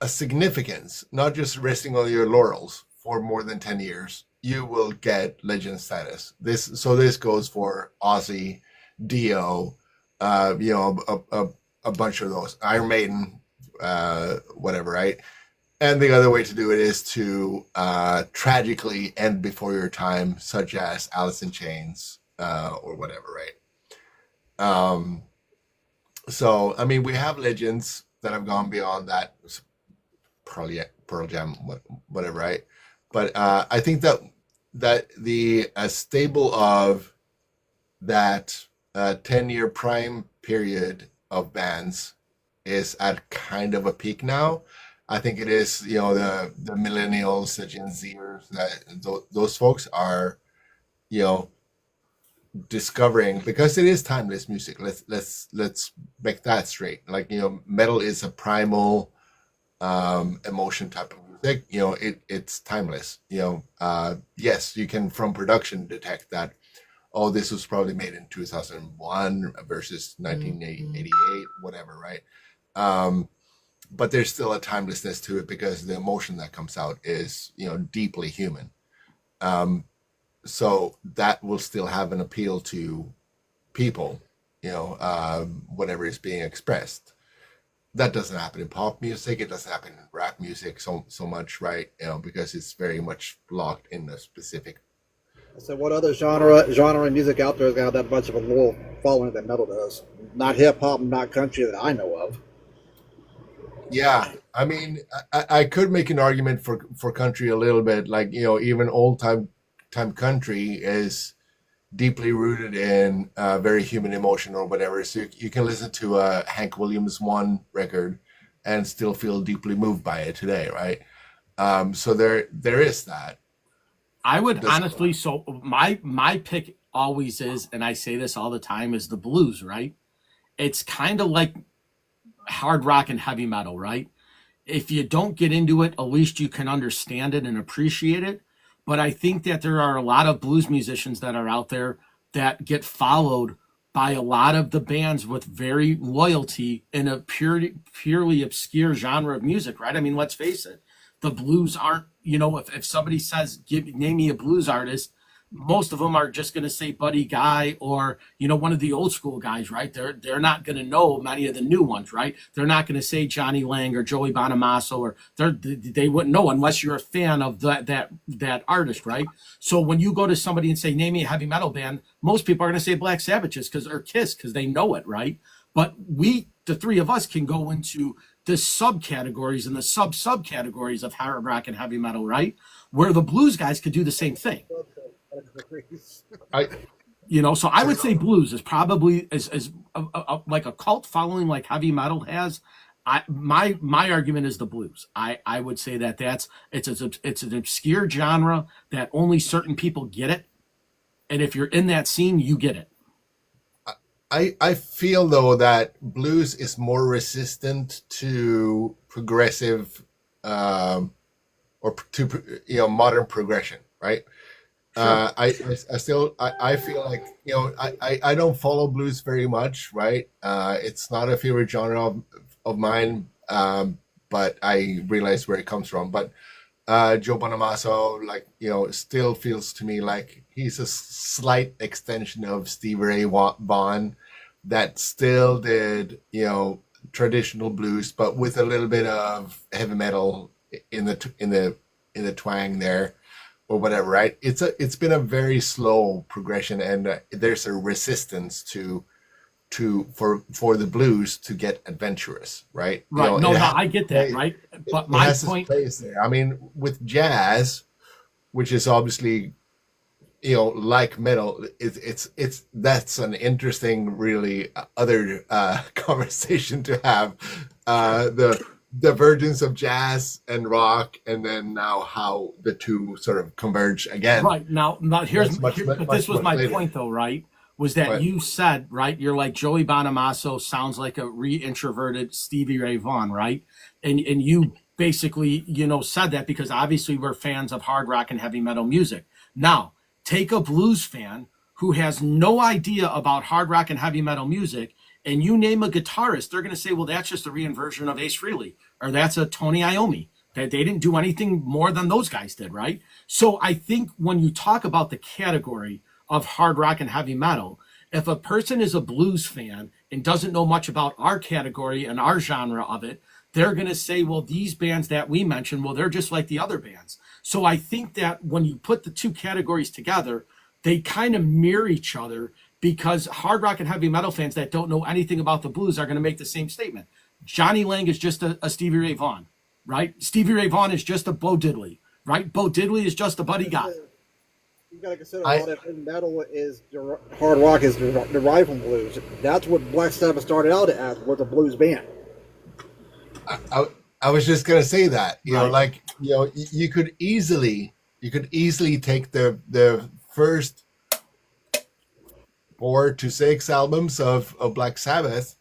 significance, not just resting on your laurels for more than 10 years, you will get legend status. This goes for Ozzy, Dio, a bunch of those, Iron Maiden, whatever, right? And the other way to do it is to tragically end before your time, such as Alice in Chains or whatever, right? So, I mean, we have legends that have gone beyond that, Pearl Jam, whatever, right? But I think that the stable of that 10-year prime period of bands is at kind of a peak now. I think it is, the millennials, the Gen Zers, that those folks are, discovering, because it is timeless music. Let's make that straight. Like, metal is a primal emotion type of music. It's timeless. Yes, you can from production detect that. Oh, this was probably made in 2001 versus 1988, whatever, right? But there's still a timelessness to it because the emotion that comes out is, deeply human. So that will still have an appeal to people, whatever is being expressed. That doesn't happen in pop music. It doesn't happen in rap music so much, right? Because it's very much locked in a specific. So what other genre of music out there has got that much of a loyal following that metal does? Not hip hop, not country that I know of. Yeah, I mean, I could make an argument for country a little bit, like, even old time country is deeply rooted in very human emotion or whatever. So you can listen to a Hank Williams One record and still feel deeply moved by it today, right? So there is that. I would honestly, so my pick always is, and I say this all the time, is the blues, right? It's kind of like hard rock and heavy metal, right? If you don't get into it, at least you can understand it and appreciate it. But I think that there are a lot of blues musicians that are out there that get followed by a lot of the bands with very loyalty in a purely obscure genre of music, right? I mean, let's face it, the blues aren't, if somebody says, name me a blues artist, most of them are just going to say Buddy Guy or, one of the old school guys, right? They're not going to know many of the new ones, right? They're not going to say Johnny Lang or Joey Bonamassa, or they wouldn't know unless you're a fan of that artist, right? So when you go to somebody and say, name me a heavy metal band, most people are going to say Black Sabbath or Kiss because they know it, right? But the three of us, can go into the subcategories and the subcategories of hard rock and heavy metal, right? Where the blues guys could do the same thing. So I would say blues is probably as like a cult following like heavy metal has. My argument is the blues. I would say it's an obscure genre that only certain people get it, and if you're in that scene, you get it. I feel though that blues is more resistant to progressive or to modern progression, right? Sure. I feel like I don't follow blues very much, right? It's not a favorite genre of mine, but I realize where it comes from. But Joe Bonamassa, still feels to me like he's a slight extension of Stevie Ray Vaughan that still did traditional blues, but with a little bit of heavy metal in the twang there, or whatever, right? It's been a very slow progression, and there's a resistance for the blues to get adventurous, right? Right. I get that, right? But my point is there. I mean, with jazz, which is obviously like metal, it's that's an interesting, really other conversation to have. The divergence of jazz and rock, and then now how the two sort of converge again. Right. Now but this was my point though, right? Was that you said, right? You're like, Joey Bonamassa sounds like a re-introverted Stevie Ray Vaughan, right? And you basically, said that because obviously we're fans of hard rock and heavy metal music. Now, take a blues fan who has no idea about hard rock and heavy metal music, and you name a guitarist, they're going to say, well, that's just a reinversion of Ace Frehley, or that's a Tony Iommi. That they didn't do anything more than those guys did, right? So I think when you talk about the category of hard rock and heavy metal, if a person is a blues fan and doesn't know much about our category and our genre of it, they're going to say, well, these bands that we mentioned, well, they're just like the other bands. So I think that when you put the two categories together, they kind of mirror each other, because hard rock and heavy metal fans that don't know anything about the blues are going to make the same statement. Johnny Lang is just a Stevie Ray Vaughan, right? Stevie Ray Vaughan is just a Bo Diddley, right? Bo Diddley is just a Buddy Guy. You got to consider a lot of metal is hard rock is derived from blues. That's what Black Sabbath started out as, was a blues band. I was just gonna say that, you could easily take the first 4 to 6 albums of Black Sabbath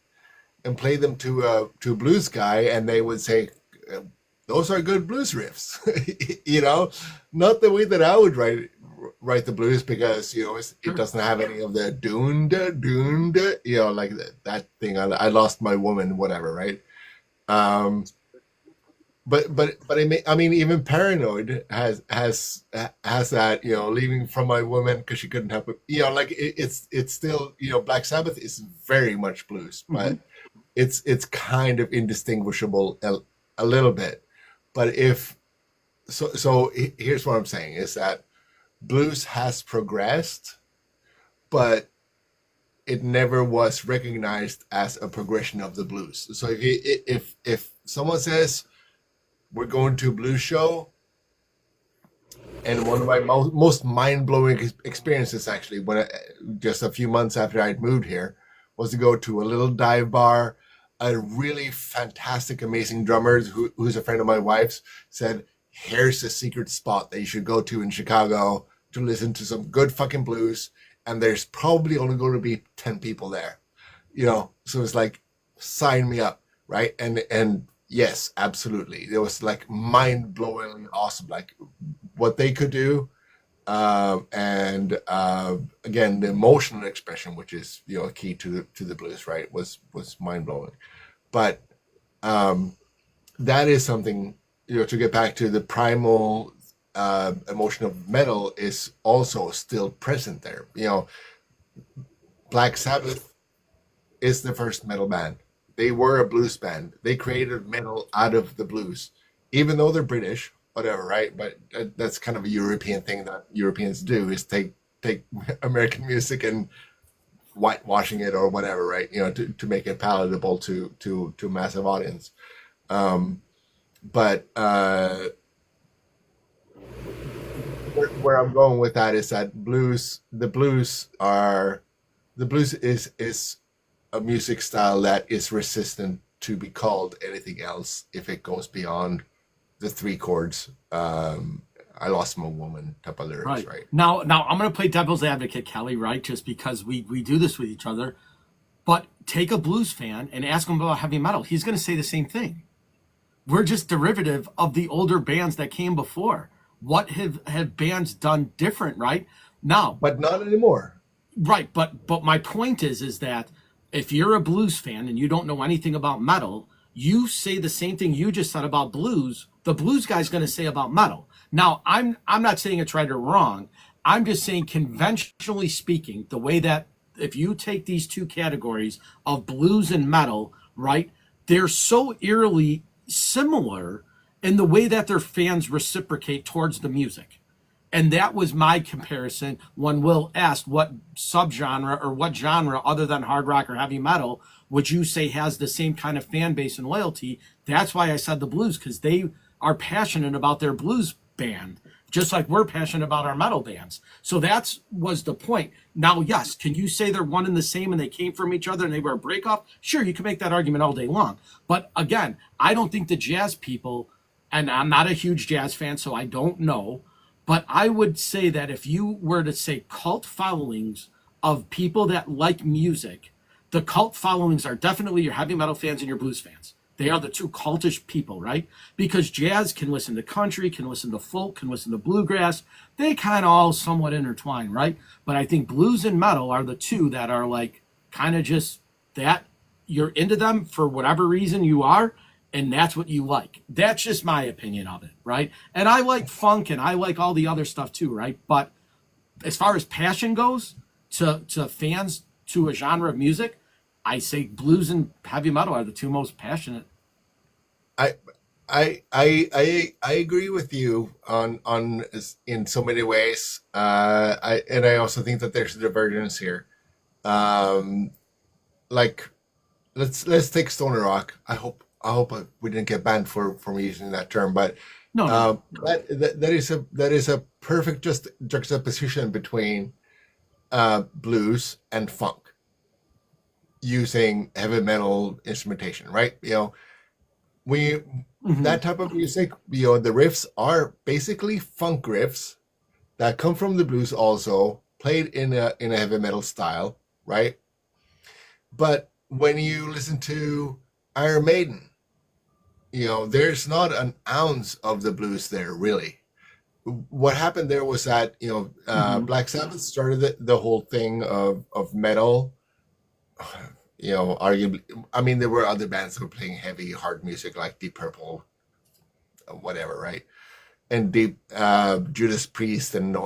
and play them to a blues guy, and they would say, those are good blues riffs. Not the way that I would write the blues, because it doesn't have any of the doon like that thing. I lost my woman, whatever, right? But even Paranoid has that, leaving from my woman because she couldn't help it. It's still, Black Sabbath is very much blues, but it's kind of indistinguishable a little bit. But so here's what I'm saying is that blues has progressed, but it never was recognized as a progression of the blues. So if someone says, we're going to a blues show, and one of my most mind-blowing experiences, actually, just a few months after I'd moved here, was to go to a little dive bar a really fantastic, amazing drummer who's a friend of my wife's said, here's a secret spot that you should go to in Chicago to listen to some good fucking blues. And there's probably only going to be 10 people there, So it's like, sign me up. Right. And yes, absolutely. It was like mind blowingly awesome. Like what they could do. And again, the emotional expression, which is, a key to the blues, right, was mind blowing. But that is something, to get back to the primal emotion of metal is also still present there. Black Sabbath is the first metal band. They were a blues band. They created metal out of the blues, even though they're British, whatever, right? But that's kind of a European thing that Europeans do, is take American music and whitewashing it or whatever, right? To make it palatable to massive audience. But where I'm going with that is that the blues is a music style that is resistant to be called anything else if it goes beyond the three chords. I lost my woman type of lyrics, right? Now I'm going to play devil's advocate, Kelly, right? Just because we do this with each other. But take a blues fan and ask him about heavy metal. He's going to say the same thing. We're just derivative of the older bands that came before. What have bands done different, right? Now, but not anymore. Right, but my point is that if you're a blues fan and you don't know anything about metal, you say the same thing you just said about blues, the blues guy's going to say about metal. Now, I'm not saying it's right or wrong. I'm just saying, conventionally speaking, the way that if you take these two categories of blues and metal, right, they're so eerily similar in the way that their fans reciprocate towards the music. And that was my comparison when Will asked what subgenre or what genre other than hard rock or heavy metal would you say has the same kind of fan base and loyalty. That's why I said the blues, because they are passionate about their blues band, just like we're passionate about our metal bands. So that was the point. Now, yes, can you say they're one and the same and they came from each other and they were a breakoff? Sure, you can make that argument all day long. But again, I don't think the jazz people, and I'm not a huge jazz fan, so I don't know, but I would say that if you were to say cult followings of people that like music, the cult followings are definitely your heavy metal fans and your blues fans. They are the two cultish people, right? Because jazz can listen to country, can listen to folk, can listen to bluegrass. They kind of all somewhat intertwine, right? But I think blues and metal are the two that are like kind of just that. You're into them for whatever reason you are, and that's what you like. That's just my opinion of it, right? And I like funk and I like all the other stuff too, right? But as far as passion goes to fans to a genre of music, I say blues and heavy metal are the two most passionate. I agree with you on in so many ways. I also think that there's a divergence here. Like let's take Stoner Rock. I hope we didn't get banned for me using that term, but No. that is a perfect just juxtaposition between blues and funk using heavy metal instrumentation, right? That type of music, the riffs are basically funk riffs that come from the blues, also played in a heavy metal style, right? But when you listen to Iron Maiden, there's not an ounce of the blues there, really. What happened there was that Black Sabbath started the whole thing of metal. Arguably, I mean, there were other bands that were playing heavy, hard music like Deep Purple, whatever, right? And Judas Priest and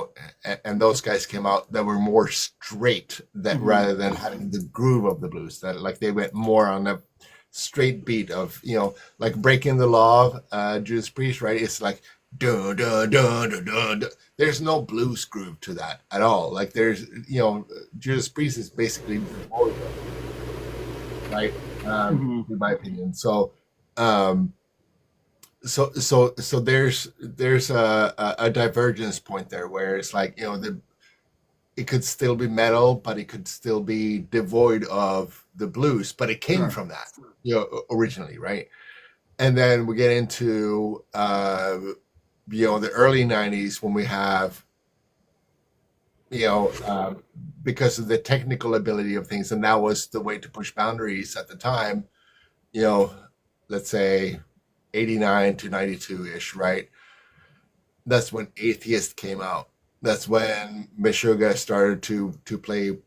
those guys came out that were more straight, that rather than having the groove of the blues, that like they went more on a straight beat of like Breaking the Law, Judas Priest, right? It's like dun dun dun dun dun. Dun. There's no blues groove to that at all. Like there's Judas Priest is basically right, in my opinion. So there's a divergence point there where it's like it could still be metal, but it could still be devoid of the blues. But it came Sure. from that, originally, right? And then we get into the early '90s when we have you know because of the technical ability of things, and that was the way to push boundaries at the time. You know, let's say 89 to 92 ish, right? That's when Atheist came out. That's when Meshuggah started to play,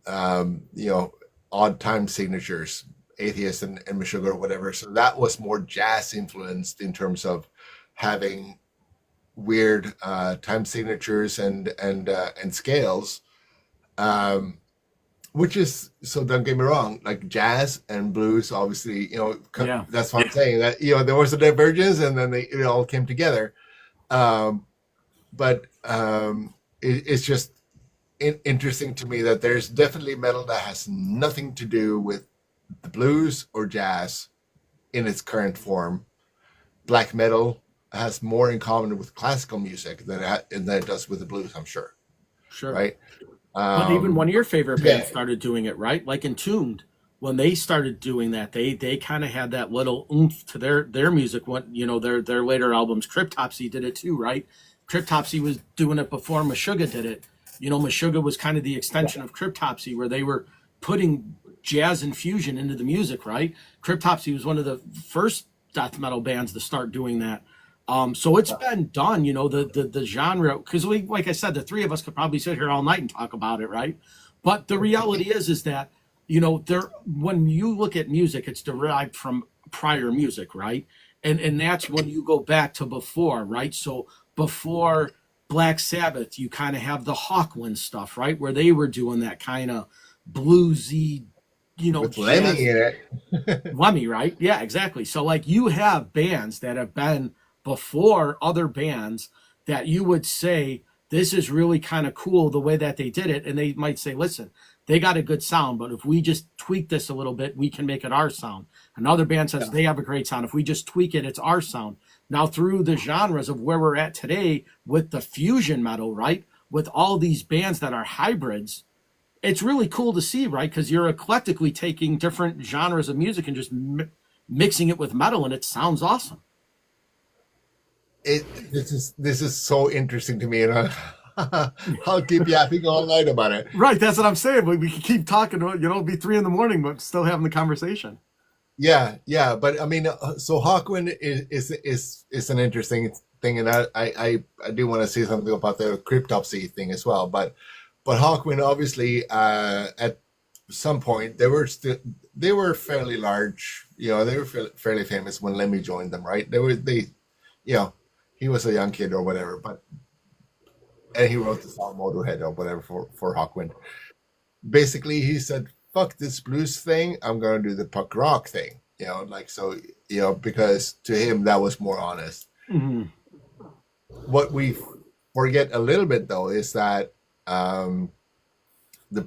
odd time signatures, Atheist and Meshuggah or whatever. So that was more jazz influenced in terms of having weird time signatures and scales. Which is, so don't get me wrong, like jazz and blues, obviously, Yeah. that's what I'm saying. That there was a divergence, and then it all came together. But it's just interesting to me that there's definitely metal that has nothing to do with the blues or jazz in its current form. Black metal has more in common with classical music than it does with the blues, I'm sure. Sure. Right. But even one of your favorite bands yeah. started doing it, right? Like Entombed, when they started doing that, they kind of had that little oomph to their music. When their later albums, Cryptopsy did it too, right? Cryptopsy was doing it before Meshuggah did it. Meshuggah was kind of the extension of Cryptopsy, where they were putting jazz infusion into the music, right? Cryptopsy was one of the first death metal bands to start doing that. So it's been done, the genre, because like I said, the three of us could probably sit here all night and talk about it, right? But the reality is that, when you look at music, it's derived from prior music, right? And that's when you go back to before, right? So before Black Sabbath, you kind of have the Hawkwind stuff, right? Where they were doing that kind of bluesy, With Lemmy in it. Lemmy, right? Yeah, exactly. So like you have bands that have been before other bands that you would say this is really kind of cool the way that they did it, and they might say, listen, they got a good sound, but if we just tweak this a little bit, we can make it our sound. Another band says they have a great sound, if we just tweak it, it's our sound. Now through the genres of where we're at today with the fusion metal, right, with all these bands that are hybrids, it's really cool to see, right? Because you're eclectically taking different genres of music and just mixing it with metal, and it sounds awesome. This is so interesting to me, and I'll keep yapping all night about it. Right, that's what I'm saying. We can keep talking. It'll be 3 a.m, but still having the conversation. Yeah, but I mean, so Hawkwind is an interesting thing, and I do want to say something about the Cryptopsy thing as well. But Hawkwind, obviously, at some point they were fairly large. They were fairly famous when Lemmy joined them, right? He was a young kid or whatever, and he wrote the song Motorhead or whatever for Hawkwind. Basically, he said, fuck this blues thing, I'm going to do the punk rock thing. Because to him, that was more honest. Mm-hmm. What we forget a little bit, though, is that the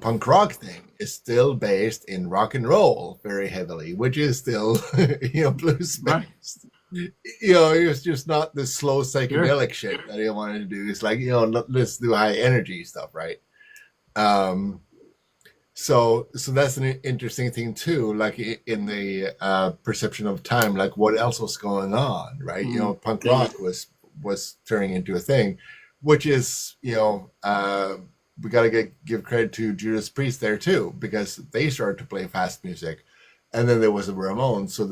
punk rock thing is still based in rock and roll very heavily, which is still, blues based. Right. It's just not the slow psychedelic shit that he wanted to do. It's like, let's do high energy stuff, right? So that's an interesting thing too, like in the perception of time, like what else was going on, right? Mm-hmm. Punk rock was turning into a thing, which is, we got to give credit to Judas Priest there too, because they started to play fast music. And then there was the Ramones. So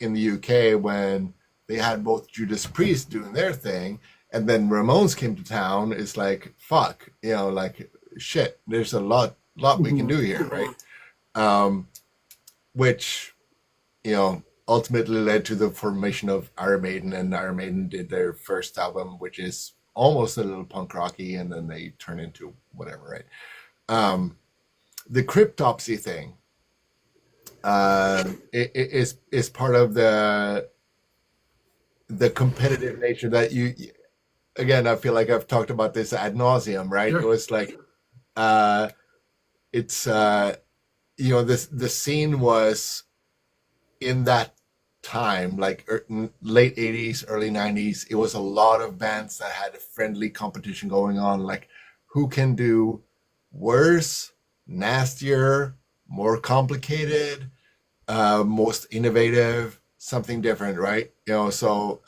in the UK, when they had both Judas Priest doing their thing, and then Ramones came to town, it's like, fuck, like, shit, there's a lot we can do here, right? Which, ultimately led to the formation of Iron Maiden, and Iron Maiden did their first album, which is almost a little punk rocky, and then they turn into whatever, right? The Cryptopsy thing, it is part of the competitive nature that again, I feel like I've talked about this ad nauseum, right? Sure. It was like, it's the scene was in that time, like late 80s, early 90s, it was a lot of bands that had a friendly competition going on, like who can do worse, nastier, more complicated, most innovative, something different, right? So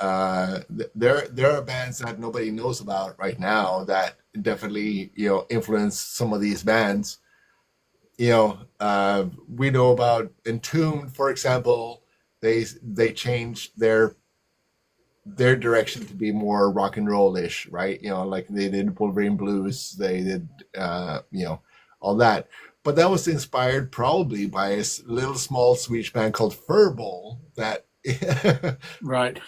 there are bands that nobody knows about right now that definitely influence some of these bands. We know about Entombed, for example. They changed their direction to be more rock and roll-ish, right? Like they did Wolverine Blues, they did all that. But that was inspired probably by a little small Swedish band called Furball that Right.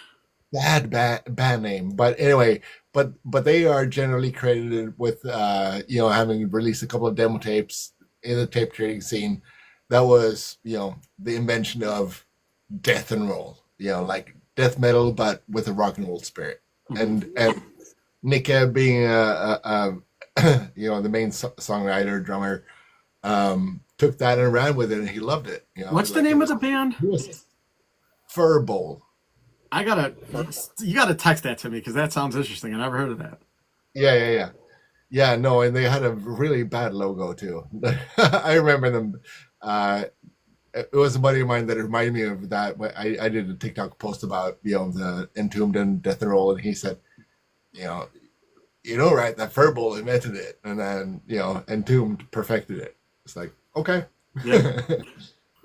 bad band name. But anyway, but they are generally credited with having released a couple of demo tapes in the tape trading scene. That was the invention of death and roll, like death metal but with a rock and roll spirit. Mhm. And Nicke being the main songwriter drummer, took that and ran with it, and he loved it. What's the name of the band? Furball. You gotta text that to me because that sounds interesting. I never heard of that. Yeah, no, and they had a really bad logo too. I remember them. It was a buddy of mine that reminded me of that. I did a TikTok post about the Entombed and Death and Roll, and he said, right, that Furball invented it, and then Entombed perfected it. It's like, okay. Yeah.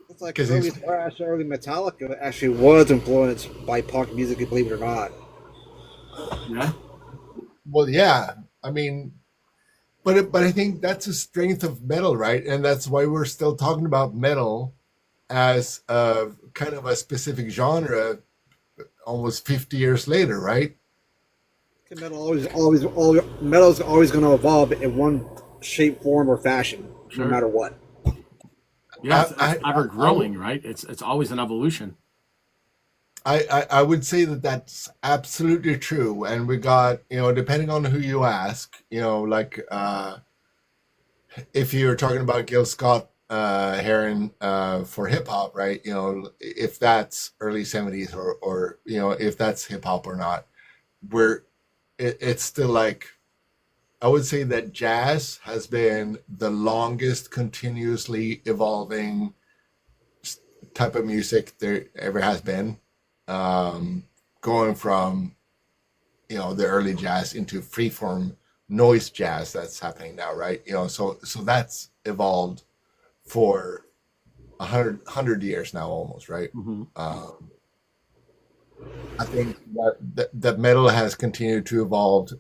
It's like early Metallica actually was influenced by punk music, believe it or not. Yeah. Well, yeah. I mean, but I think that's a strength of metal, right? And that's why we're still talking about metal as a kind of a specific genre almost 50 years later, right? Metal's always going to evolve in one shape, form, or fashion, no matter what. Yeah, it's ever growing, right? It's always an evolution. I would say that that's absolutely true, and we got depending on who you ask, like if you're talking about Gil Scott Heron for hip hop, right? If that's early 70s or if that's hip hop or not, it's still like, I would say that jazz has been the longest continuously evolving type of music there ever has been. Going from the early jazz into freeform noise jazz that's happening now, right? So that's evolved for 100 years now almost, right? Mm-hmm. I think that metal has continued to evolve,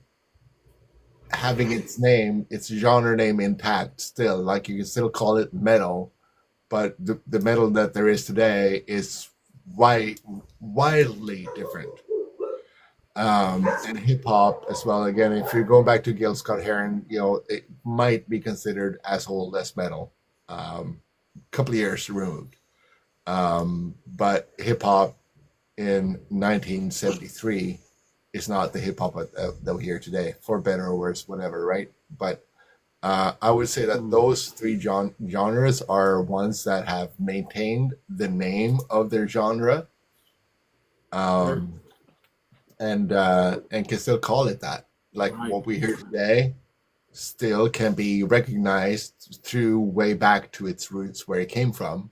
having its genre name intact still. Like, you can still call it metal, but the metal that there is today is wildly different. And hip hop as well. Again, if you're going back to Gil Scott Heron, it might be considered as old as metal, couple of years removed. But hip hop in 1973 is not the hip hop that we hear today, for better or worse, whatever, right? But I would say that those three genres are ones that have maintained the name of their genre, and can still call it that. Like, Right. what we hear today still can be recognized through way back to its roots, where it came from,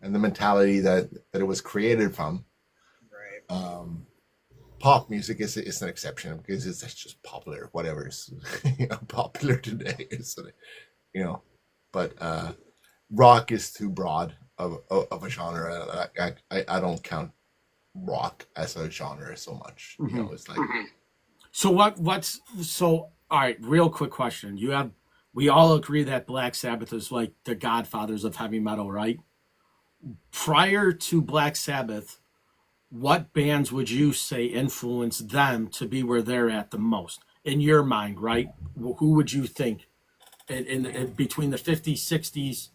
and the mentality that it was created from. Right. Pop music is an exception because it's just popular, whatever is popular today. So, but rock is too broad of a genre. I don't count rock as a genre so much. It's like, So all right, real quick question. We all agree that Black Sabbath is like the godfathers of heavy metal, right? Prior to Black Sabbath, what bands would you say influenced them to be where they're at the most in your mind, right? Who would you think in between the 50s, 60s,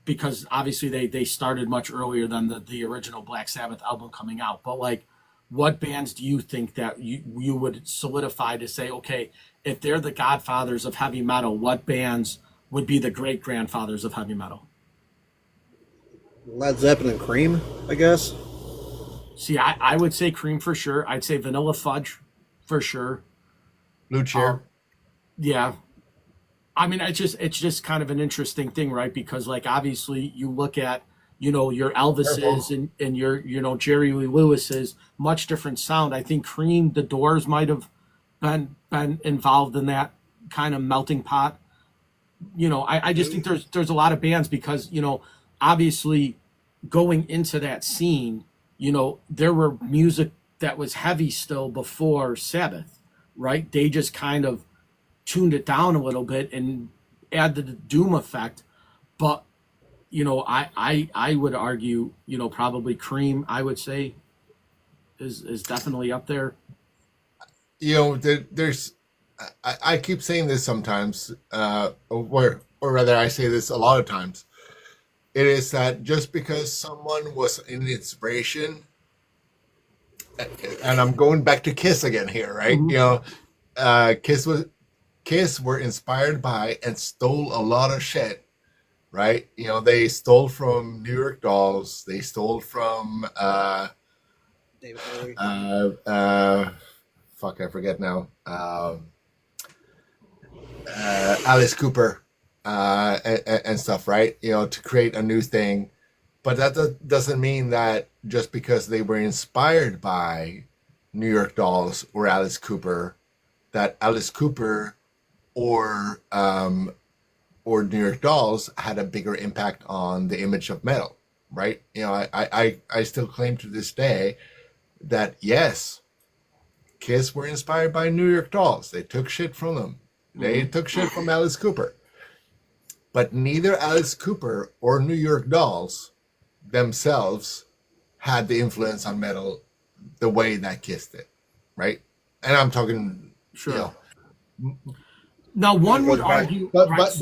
because obviously they started much earlier than the original Black Sabbath album coming out, but like, what bands do you think that you would solidify to say, okay, if they're the godfathers of heavy metal, what bands would be the great grandfathers of heavy metal? Led Zeppelin and Cream, I guess. See, I would say Cream for sure. I'd say Vanilla Fudge for sure. Blue Cheer. Yeah. I mean, it's just kind of an interesting thing, right? Because like obviously you look at your Elvises and your Jerry Lee Lewis's much different sound. I think Cream, the Doors might have been involved in that kind of melting pot. I just think there's a lot of bands because obviously going into that scene, there were music that was heavy still before Sabbath, right? They just kind of tuned it down a little bit and added the doom effect. But I would argue, probably Cream, I would say, is definitely up there. There's I keep saying this sometimes, or rather, I say this a lot of times. It is that just because someone was an inspiration, and I'm going back to Kiss again here, right? Kiss were inspired by and stole a lot of shit, right? They stole from New York Dolls. They stole from David Bowie. Fuck, I forget now. Alice Cooper and stuff, right? To create a new thing. But that doesn't mean that just because they were inspired by New York Dolls or Alice Cooper, that Alice Cooper or New York Dolls had a bigger impact on the image of metal, right? I still claim to this day that yes, Kiss were inspired by New York Dolls. They took shit from them. They took shit from Alice Cooper. But neither Alice Cooper or New York Dolls themselves had the influence on metal the way that Kiss did, right? And I'm talking, Sure. Now one would argue, but right,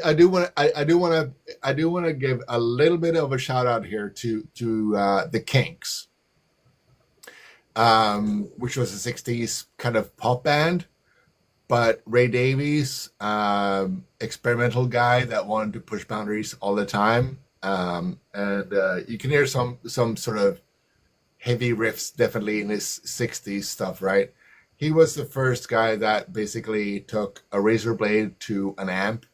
I do want to give a little bit of a shout out here to the Kinks, which was a '60s kind of pop band. But Ray Davies, experimental guy that wanted to push boundaries all the time, and you can hear some sort of heavy riffs definitely in his '60s stuff, right? He was the first guy that basically took a razor blade to an amp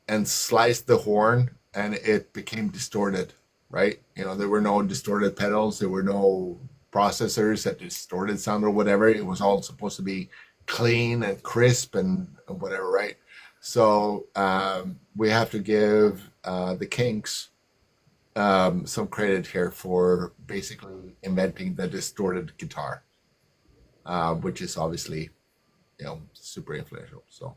and sliced the horn, and it became distorted, right? There were no distorted pedals, there were no processors that distorted sound or whatever. It was all supposed to be clean and crisp and whatever, right? So we have to give the Kinks some credit here for basically inventing the distorted guitar, which is obviously super influential. So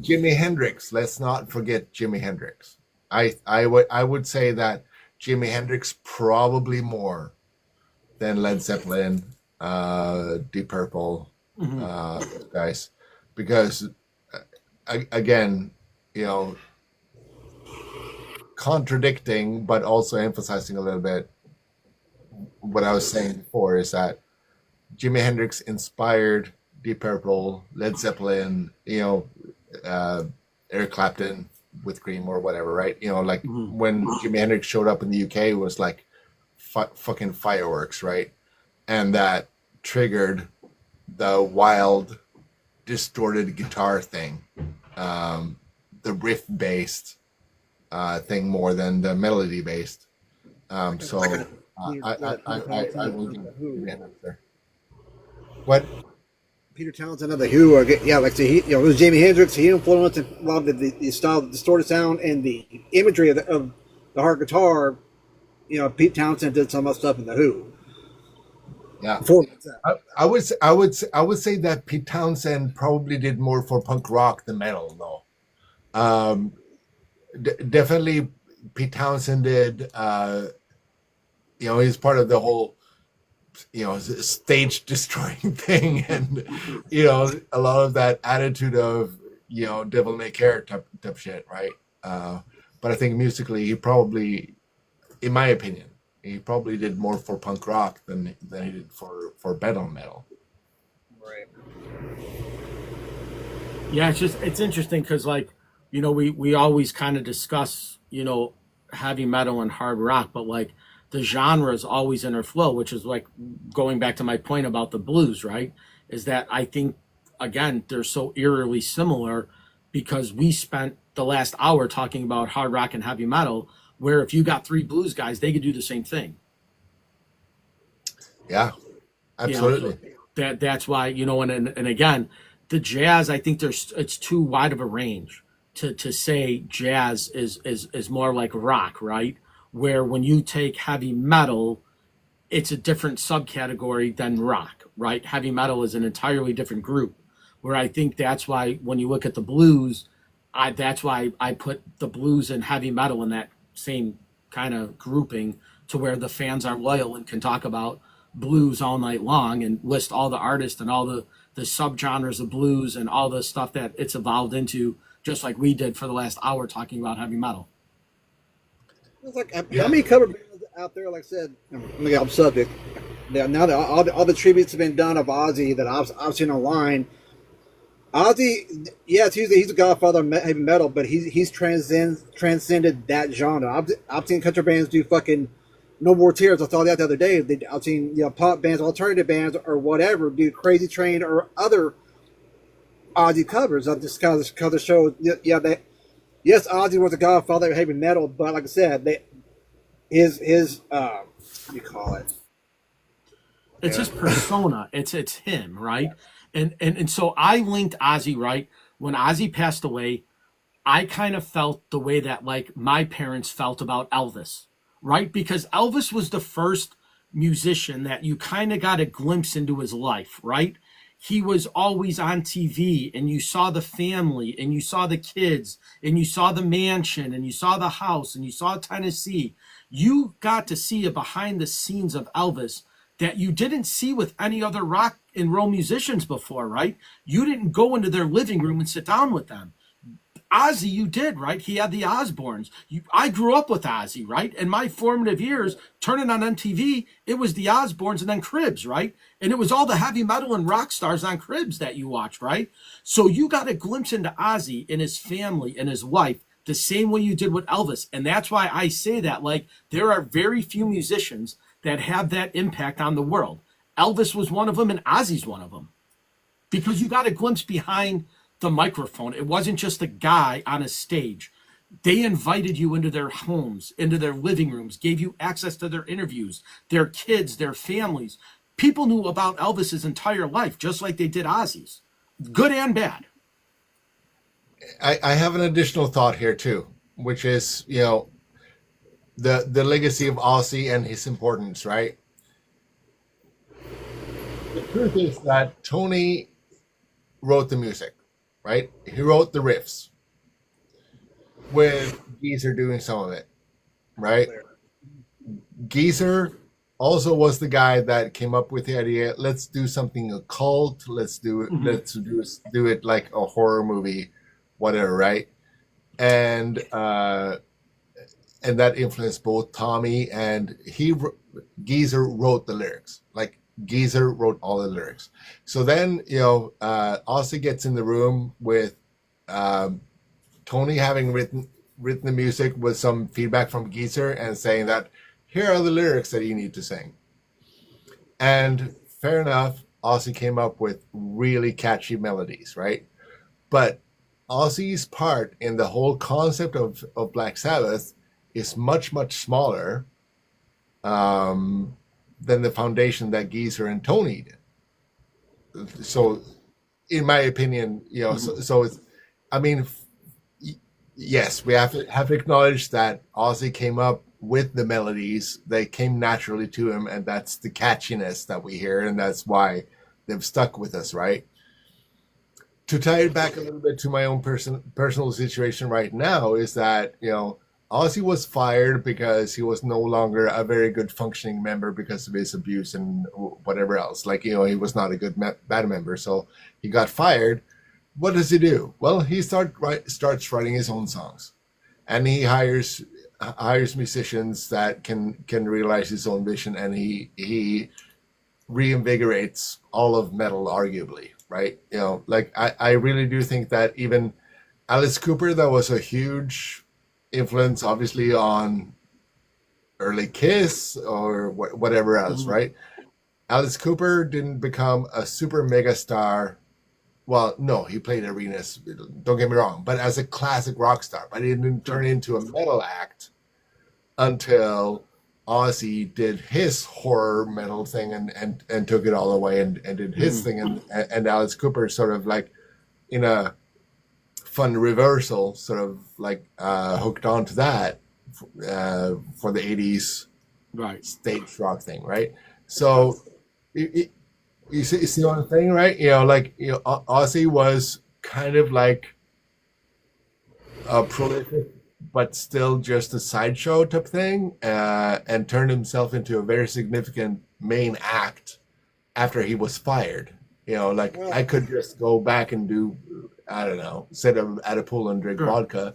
Jimi Hendrix, let's not forget Jimi Hendrix. I would say that Jimi Hendrix probably more than Led Zeppelin, Deep Purple, guys, because again, contradicting but also emphasizing a little bit what I was saying before is that Jimi Hendrix inspired Deep Purple, Led Zeppelin, Eric Clapton with Cream or whatever, right? When Jimi Hendrix showed up in the UK, it was like fucking fireworks, right? And that triggered the wild, distorted guitar thing, the riff-based thing more than the melody-based. So I will give Jimi Hendrix there. What? Peter Townsend of the Who, it was Jimi Hendrix. He influenced a lot of the style, the distorted sound, and the imagery of the hard guitar. Pete Townsend did some of the stuff in the Who. Yeah, I would say that Pete Townsend probably did more for punk rock than metal, though. Definitely, Pete Townsend did. He's part of the whole, stage destroying thing, and a lot of that attitude of devil may care type shit, right? But I think musically, he probably, in my opinion, he probably did more for punk rock than he did for metal. Right. Yeah, it's interesting because we always kind of discuss heavy metal and hard rock, but the genres always interflow, which is going back to my point about the blues, right? Is that I think again they're so eerily similar because we spent the last hour talking about hard rock and heavy metal, where if you got three blues guys, they could do the same thing. Yeah, You know, absolutely. that's why, you know, and again, the jazz, I think it's too wide of a range to say jazz is more like rock, right? Where when you take heavy metal, it's a different subcategory than rock, right? Heavy metal is an entirely different group. Where I think that's why when you look at the blues, that's why I put the blues and heavy metal in that same kind of grouping, to where the fans are loyal and can talk about blues all night long and list all the artists and all the subgenres of blues and all the stuff that it's evolved into, just like we did for the last hour talking about heavy metal. It's like, how many cover bands out there? Like I said, I'm gonna get off subject. Now that all the tributes have been done of Ozzy that I've seen online. Ozzy, yes, he's a godfather of heavy metal, but he's transcended that genre. I've seen country bands do fucking No More Tears. I saw that the other day. I've seen pop bands, alternative bands, or whatever do Crazy Train or other Ozzy covers. I just kind of show yes, Ozzy was a godfather of heavy metal, but like I said, his what do you call it? It's his persona. It's him, right? And so I linked Ozzy, right? When Ozzy passed away, I kind of felt the way that like my parents felt about Elvis, right? Because Elvis was the first musician that you kind of got a glimpse into his life, right? He was always on TV, and you saw the family, and you saw the kids, and you saw the mansion, and you saw the house, and you saw Tennessee. You got to see a behind the scenes of Elvis that you didn't see with any other rock and roll musicians before, right? You didn't go into their living room and sit down with them. Ozzy, you did, right? He had the Osbournes. I grew up with Ozzy, right? In my formative years, turning on MTV, it was the Osbournes and then Cribs, right? And it was all the heavy metal and rock stars on Cribs that you watched, right? So you got a glimpse into Ozzy and his family and his wife the same way you did with Elvis. And that's why I say that, like, there are very few musicians that have that impact on the world. Elvis was one of them, and Ozzy's one of them. Because you got a glimpse behind the microphone. It wasn't just a guy on a stage. They invited you into their homes, into their living rooms, gave you access to their interviews, their kids, their families. People knew about Elvis's entire life, just like they did Ozzy's, good and bad. I have an additional thought here too, which is, the legacy of Ozzy and his importance, right? The truth is that Tony wrote the music, right? He wrote the riffs with Geezer doing some of it, right? Geezer also was the guy that came up with the idea, let's do something occult, let's do it like a horror movie, whatever, right? And that influenced both Tommy and Geezer wrote the lyrics. Like Geezer wrote all the lyrics. So then, Ozzy gets in the room with Tony having written the music with some feedback from Geezer and saying that here are the lyrics that you need to sing. And fair enough, Ozzy came up with really catchy melodies, right? But Ozzy's part in the whole concept of Black Sabbath is much, much smaller than the foundation that Geezer and Tony did. So, in my opinion, so it's, I mean, yes, we have to acknowledge that Ozzy came up with the melodies. They came naturally to him, and that's the catchiness that we hear, and that's why they've stuck with us, right? To tie it back a little bit to my own personal situation right now is that, Ozzy was fired because he was no longer a very good functioning member because of his abuse and whatever else. Like, he was not a good band member, so he got fired. What does he do? Well, he starts writing his own songs, and he hires musicians that can realize his own vision, and he reinvigorates all of metal, arguably, right? I really do think that even Alice Cooper, that was a huge influence, obviously, on early Kiss or whatever else, right? Alice Cooper didn't become a super mega star well, no, he played arenas. Don't get me wrong, but as a classic rock star. But he didn't turn into a metal act until Ozzy did his horror metal thing and took it all away and did his thing, and Alice Cooper sort of like in a fun reversal, sort of like hooked on to that for the 80s Right. stage rock thing, right? So you see one thing, right? Like Ozzy was kind of like a prolific, but still just a sideshow type thing, and turned himself into a very significant main act after he was fired. Like Well, I could just go back and do, I don't know, sit at a pool and drink Sure. vodka,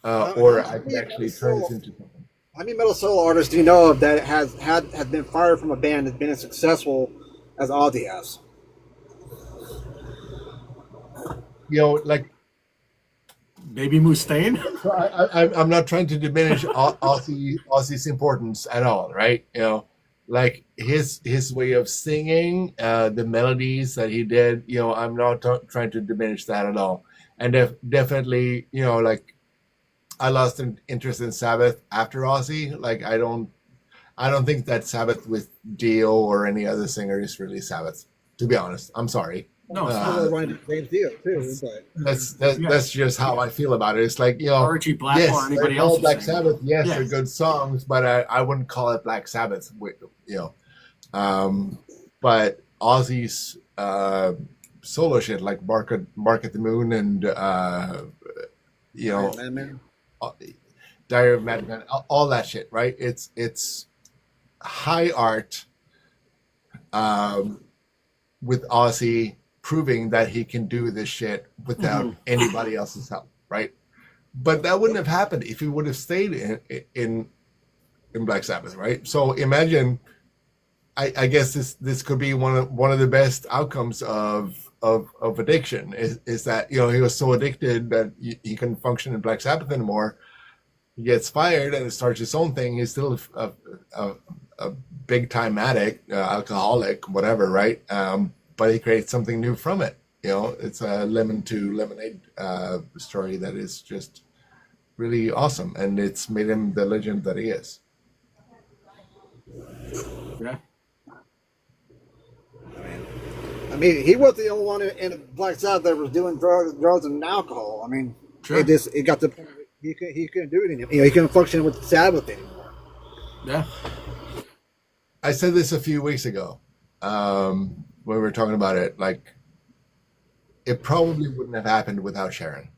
how, or how I could many actually metal turn this solo, into something. how many metal solo artists do you know of that have been fired from a band that's been as successful as Ozzy has? Like Baby Mustaine. so I'm not trying to diminish Ozzy's importance at all, right? Like his way of singing, the melodies that he did. I'm not trying to diminish that at all. And definitely, like I lost an interest in Sabbath after Ozzy. Like I don't think that Sabbath with Dio or any other singer is really Sabbath. To be honest, I'm sorry. No, it's I not. really wanted to James Dio too, but That's just how I feel about it. It's like Archie Blackmore yes, or anybody they're all else. Black Sabbath. Yes, Yeah. they're good songs, but I wouldn't call it Black Sabbath. But Ozzy's solo shit like Mark at the Moon and you know man. uh, Diary of Madman, all that shit, right? It's high art um, with Ozzy proving that he can do this shit without anybody else's help, right? But that wouldn't have happened if he would have stayed in Black Sabbath, right? So imagine, I guess this could be one of the best outcomes of addiction is that he was so addicted that he couldn't function in Black Sabbath anymore. He gets fired and starts his own thing. He's still a big time addict, alcoholic, whatever, right? But he creates something new from it. It's a lemon to lemonade story that is just really awesome, and it's made him the legend that he is. Yeah. I mean, he was the only one in Black Sabbath that was doing drugs and alcohol. I mean, Sure. it got to the point where he couldn't do it anymore. He couldn't function with Sabbath anymore. Yeah. I said this a few weeks ago when we were talking about it. Like, it probably wouldn't have happened without Sharon.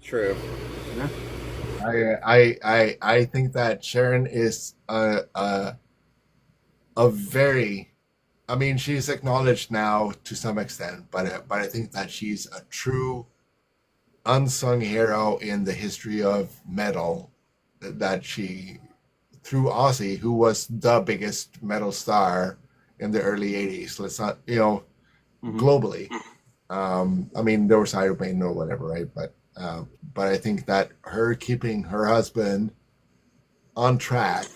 True. Yeah. I think that Sharon is a very, I mean, she's acknowledged now to some extent, but I think that she's a true unsung hero in the history of metal. That she, through Ozzy, who was the biggest metal star in the early '80s. Let's not, globally. I mean, there was Iron Maiden or whatever, right? But I think that her keeping her husband on track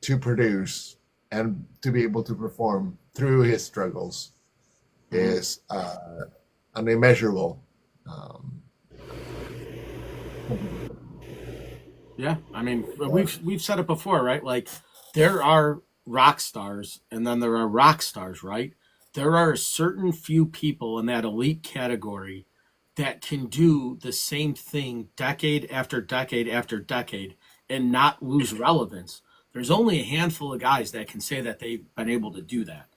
to produce and to be able to perform through his struggles is an immeasurable. Yeah, I mean, we've said it before, right? Like, there are rock stars, and then there are rock stars, right? There are a certain few people in that elite category that can do the same thing decade after decade after decade and not lose relevance. There's only a handful of guys that can say that they've been able to do that,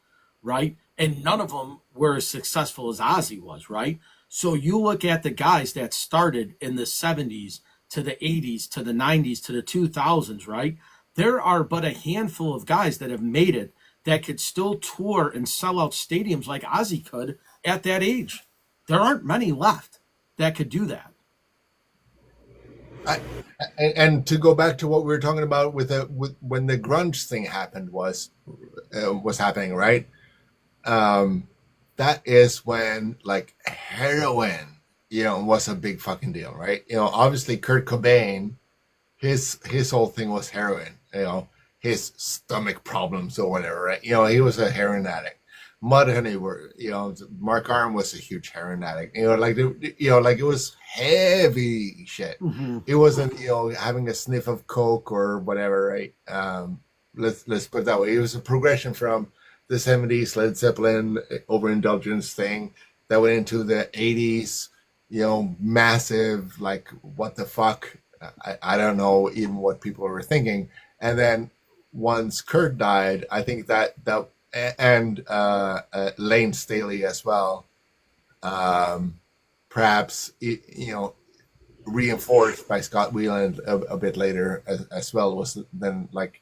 right? And none of them were as successful as Ozzy was, right? So you look at the guys that started in the 70s to the 80s to the 90s to the 2000s, right? There are but a handful of guys that have made it that could still tour and sell out stadiums like Ozzy could at that age. There aren't many left that could do that. And to go back to what we were talking about with when the grunge thing happened was happening, right? That is when like heroin, was a big fucking deal, right? Obviously Kurt Cobain, his whole thing was heroin, his stomach problems or whatever, right? He was a heroin addict. Mudhoney were, Mark Arm was a huge heroin addict. Like it was heavy shit. Hmm. It wasn't, having a sniff of coke or whatever, right? Let's put it that way. It was a progression from the '70s Led Zeppelin overindulgence thing that went into the '80s. Massive, like, what the fuck? I don't know even what people were thinking. And then once Kurt died, I think that and Lane Staley as well, perhaps reinforced by Scott Weiland a bit later as well, was then like,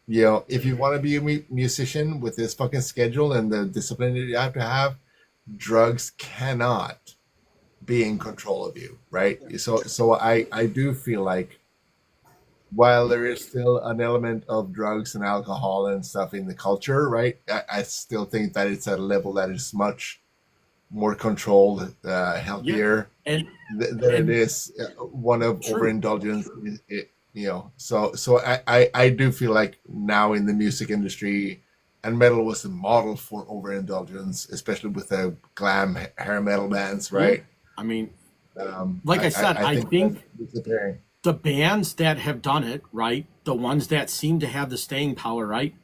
if you want to be a musician with this fucking schedule and the discipline that you have to have, drugs cannot be in control of you, right? So I do feel like, while there is still an element of drugs and alcohol and stuff in the culture, right? I still think that it's at a level that is much more controlled, healthier And than it is one of true. overindulgence. So I do feel like now in the music industry, and metal was a model for overindulgence, especially with the glam hair metal bands, right? I mean, like I said, I think that's disappearing. the bands that have done it, right, the ones that seem to have the staying power, right,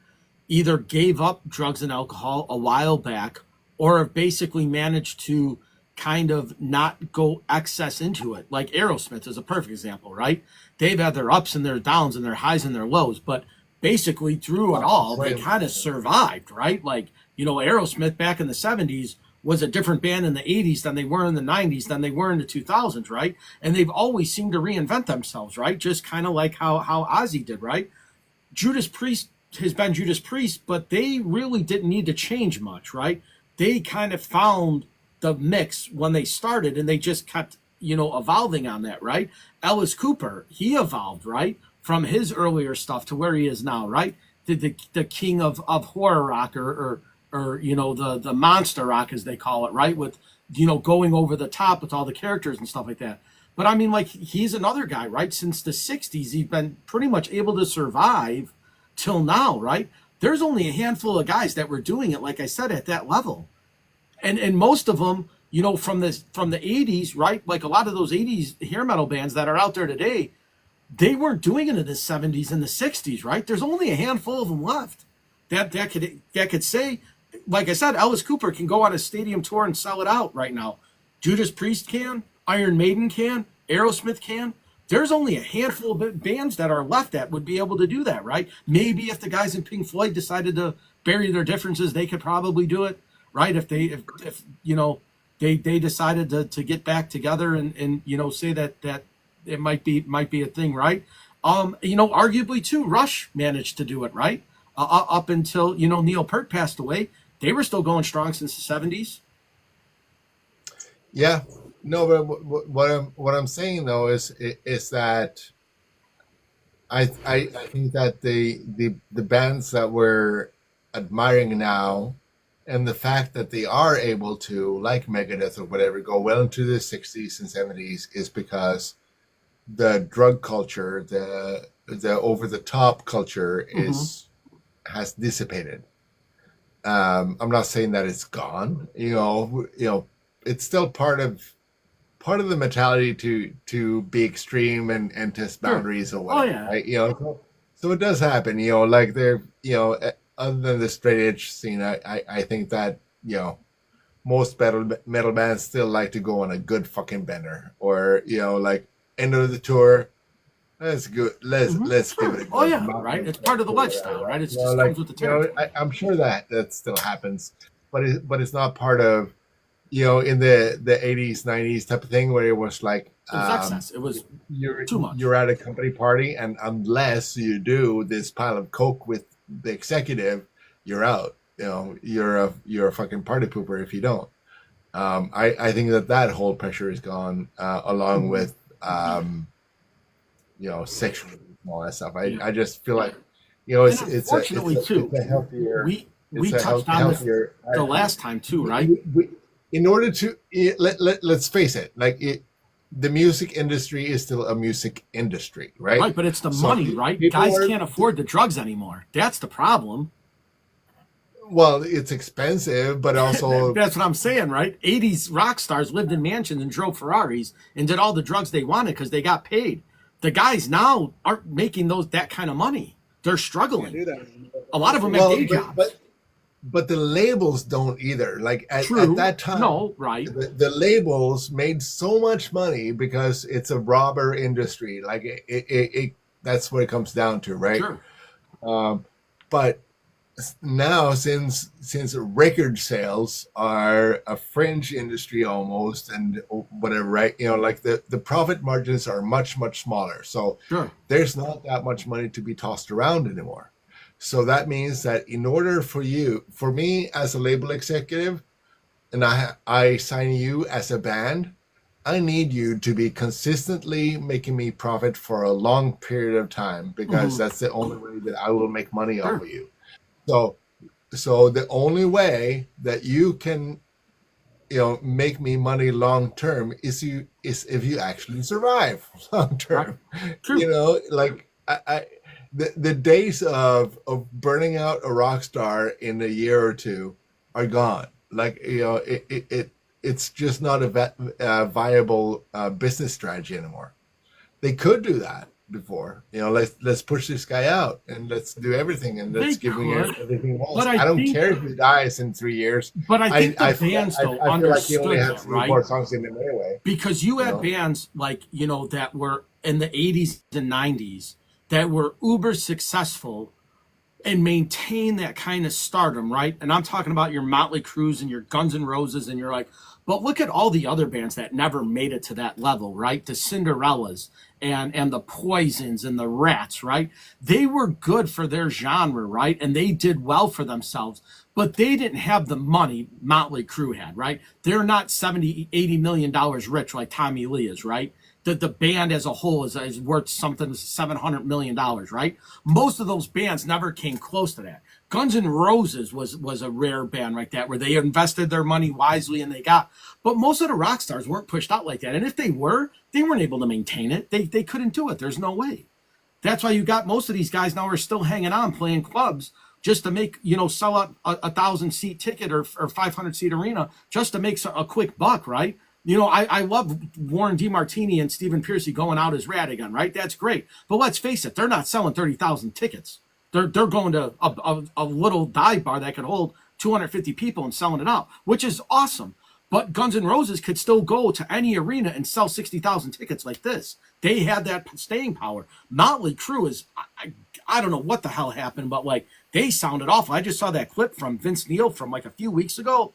either gave up drugs and alcohol a while back or have basically managed to kind of not go excess into it. Like Aerosmith is a perfect example, right? They've had their ups and their downs and their highs and their lows, but basically through it all, they kind of survived, right? Like, Aerosmith back in the 70s was a different band in the 80s than they were in the 90s than they were in the 2000s, right? And they've always seemed to reinvent themselves, right? Just kind of like how Ozzy did, right? Judas Priest has been Judas Priest, but they really didn't need to change much, right? They kind of found the mix when they started, and they just kept, evolving on that, right? Alice Cooper, he evolved, right? From his earlier stuff to where he is now, right? The king of horror rock or the monster rock, as they call it, right? With, going over the top with all the characters and stuff like that. But I mean, like, he's another guy, right? Since the 60s, he's been pretty much able to survive till now, right? There's only a handful of guys that were doing it, like I said, at that level. And most of them, from the 80s, right? Like a lot of those 80s hair metal bands that are out there today, they weren't doing it in the 70s and the 60s, right? There's only a handful of them left that could say, like I said, Alice Cooper can go on a stadium tour and sell it out right now. Judas Priest can, Iron Maiden can, Aerosmith can. There's only a handful of bands that are left that would be able to do that, right? Maybe if the guys in Pink Floyd decided to bury their differences, they could probably do it, right? If they decided to get back together and say that it might be a thing, right? Arguably too, Rush managed to do it, right? Up until Neil Peart passed away, they were still going strong since the 70s. Yeah, no, but what I'm saying though is that I think that the bands that we're admiring now, and the fact that they are able to, like Megadeth or whatever, go well into the 60s and 70s, is because the drug culture, the over the top culture has dissipated. I'm not saying that it's gone. It's still part of the mentality to be extreme and test boundaries or whatever. Oh, yeah. Right? So it does happen. Like they're other than the straight edge scene, I think that most metal bands still like to go on a good fucking bender, or like end of the tour. Let's go. Let's give it a go. Oh yeah, right. It's part of the lifestyle, right? It's just comes with the territory. I'm sure that still happens, but it's not part of in the 80s 90s type of thing, where it was like It was excess. It was too much. You're at a company party, and unless you do this pile of coke with the executive, you're out. You're a fucking party pooper if you don't. I think that whole pressure is gone, along with sexual and all that stuff. I just feel like it's unfortunately too. It's a healthier. We touched on this the last time too, right? In order to let's face it, the music industry is still a music industry, right? Right, but it's the money, right? Guys can't afford the drugs anymore. That's the problem. Well, it's expensive, but also That's what I'm saying, right? 80s rock stars lived in mansions and drove Ferraris and did all the drugs they wanted because they got paid. The guys now aren't making that kind of money. They're Can't struggling. do that. A lot of them have well, day jobs. but the labels don't either. Like at True. that time, No, right. the labels made so much money because it's a robber industry. Like that's what it comes down to, right? Sure. But now, since record sales are a fringe industry almost, and whatever, right? Like the profit margins are much smaller. So Sure. there's not that much money to be tossed around anymore. So that means that in order for me as a label executive, and I sign you as a band, I need you to be consistently making me profit for a long period of time, because that's the only way that I will make money off of you. So the only way that you can, make me money long term is if you actually survive long term. True. Like the days of burning out a rock star in a year or two are gone. Like it's just not a viable business strategy anymore. They could do that before. Let's push this guy out and let's do everything and let's They give him could, everything he wants. but I don't think- care if he dies in 3 years. But I think the I bands feel though like he only understood has that, 3 right? more songs in him anyway. Because you had bands like, that were in the 80s and 90s that were uber successful and maintain that kind of stardom, right? And I'm talking about your Motley Crues and your Guns N' Roses, and you're like, but look at all the other bands that never made it to that level, right? The Cinderellas and the Poisons and the Rats, right? They were good for their genre, right? And they did well for themselves, but they didn't have the money Motley Crue had, right? They're not 70, 80 million dollars rich like Tommy Lee is, right? The band as a whole is worth something $700 million, right? Most of those bands never came close to that. Guns N' Roses was a rare band like that, where they invested their money wisely and they got, but most of the rock stars weren't pushed out like that. And if they weren't able to maintain it. They couldn't do it. There's no way. That's why you got most of these guys now are still hanging on playing clubs just to make, sell out a 1,000-seat ticket or 500-seat arena just to make a quick buck, right? I love Warren DeMartini and Stephen Pearcy going out as Radigan, right? That's great. But let's face it, they're not selling 30,000 tickets. They're going to a little dive bar that could hold 250 people and selling it out, which is awesome. But Guns N' Roses could still go to any arena and sell 60,000 tickets like this. They had that staying power. Motley Crue is, I don't know what the hell happened, but they sounded awful. I just saw that clip from Vince Neil from a few weeks ago.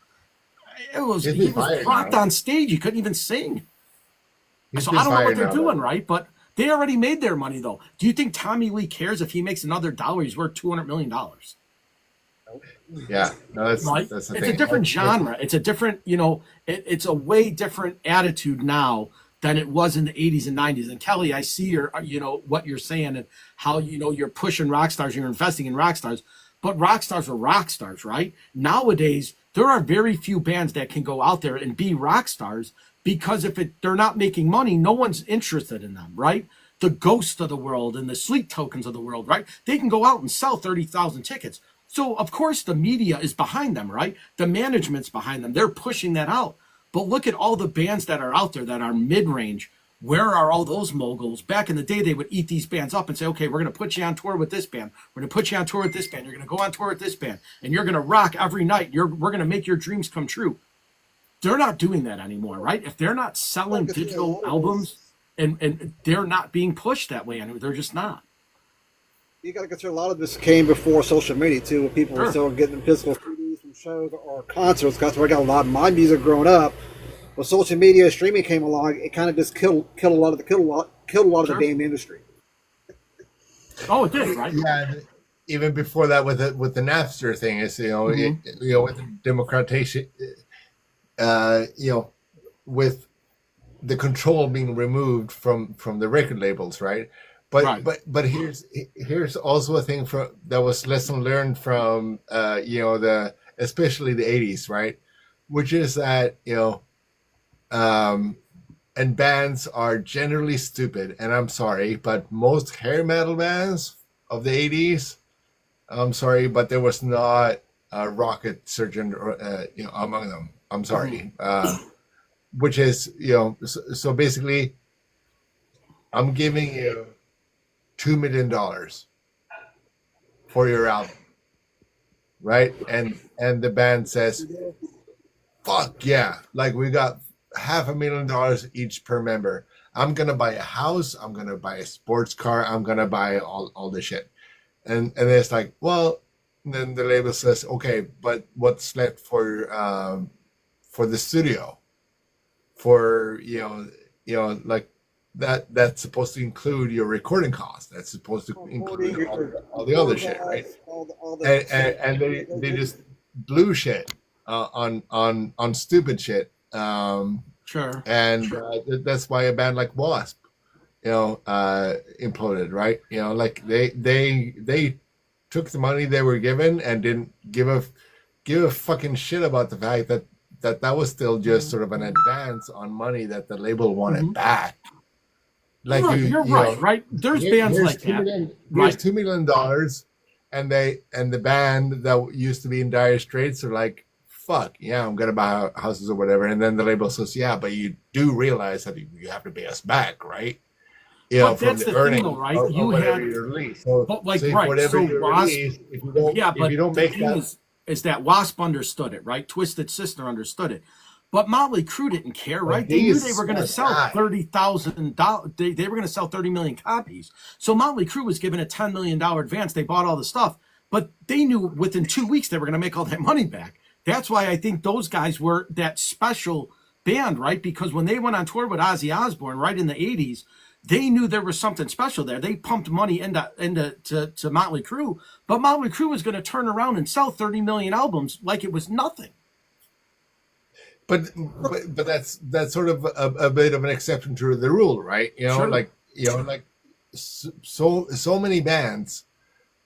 He was rocked on stage. He couldn't even sing. So I don't know what they're doing, right? But they already made their money, though. Do you think Tommy Lee cares if he makes another dollar? He's worth $200 million. Yeah, no, that's Right? that's the It's thing. a different genre. It's a different, it's a way different attitude now than it was in the 80s and 90s. And Kelly, I see what you're saying and how, you're pushing rock stars, you're investing in rock stars. But rock stars are rock stars, right? Nowadays, there are very few bands that can go out there and be rock stars because they're not making money, no one's interested in them, right? The Ghosts of the world and the Sleep Tokens of the world, right? They can go out and sell 30,000 tickets. So, of course, the media is behind them, right? The management's behind them. They're pushing that out. But look at all the bands that are out there that are mid-range. Where are all those moguls? Back in the day, they would eat these bands up and say, okay, we're going to put you on tour with this band. We're going to put you on tour with this band. You're going to go on tour with this band. And you're going to rock every night. We're going to make your dreams come true. They're not doing that anymore, right? If they're not selling digital albums and they're not being pushed that way anymore, they're just not. You got to consider a lot of this came before social media, too, when people were still getting physical CDs from shows or concerts. That's where I got a lot of my music growing up. When social media streaming came along, it kind of just killed a lot of the damn industry. Oh, it did, right? Yeah, even before that, with the Napster thing, is with the democratization, with the control being removed from the record labels, right? But here's also a thing that was lesson learned from especially the 80s, right? Which is that and bands are generally stupid, and I'm sorry, but most hair metal bands of the 80s, I'm sorry, but there was not rocket surgeon, among them. I'm sorry, which is so basically, I'm giving you $2 million for your album, right? And the band says, "Fuck yeah!" Like we got $500,000 each per member. I'm gonna buy a house. I'm gonna buy a sports car. I'm gonna buy all the shit. And it's like, well, then the label says, okay, but what's left for the studio, for like that's supposed to include your recording costs. That's supposed to include all the other shit, right? And they just blew shit on stupid shit. Sure. And that's why a band like Wasp, imploded, right? Like they took the money they were given and didn't give a fucking shit about the fact that was still just sort of an advance on money that the label wanted back. Like you're right, right? There's bands like that. Here's $2 million, and the band that used to be in dire straits are like, fuck yeah, I'm gonna buy houses or whatever. And then the label says, yeah, but you do realize that you have to pay us back, right? But that's the thing, though, right? You had, but like, right? So Wasp, if you don't make that, is that Wasp understood it, right? Twisted Sister understood it, but Motley Crue didn't care, right? They knew they were going to sell $30,000. They were going to sell 30 million copies. So Motley Crue was given a $10 million advance. They bought all the stuff, but they knew within 2 weeks they were going to make all that money back. That's why I think those guys were that special band, right? Because when they went on tour with Ozzy Osbourne, right in the 80s, they knew there was something special there. They pumped money into Motley Crue, but Motley Crue was going to turn around and sell 30 million albums like it was nothing. But that's sort of a bit of an exception to the rule, right? Sure. So many bands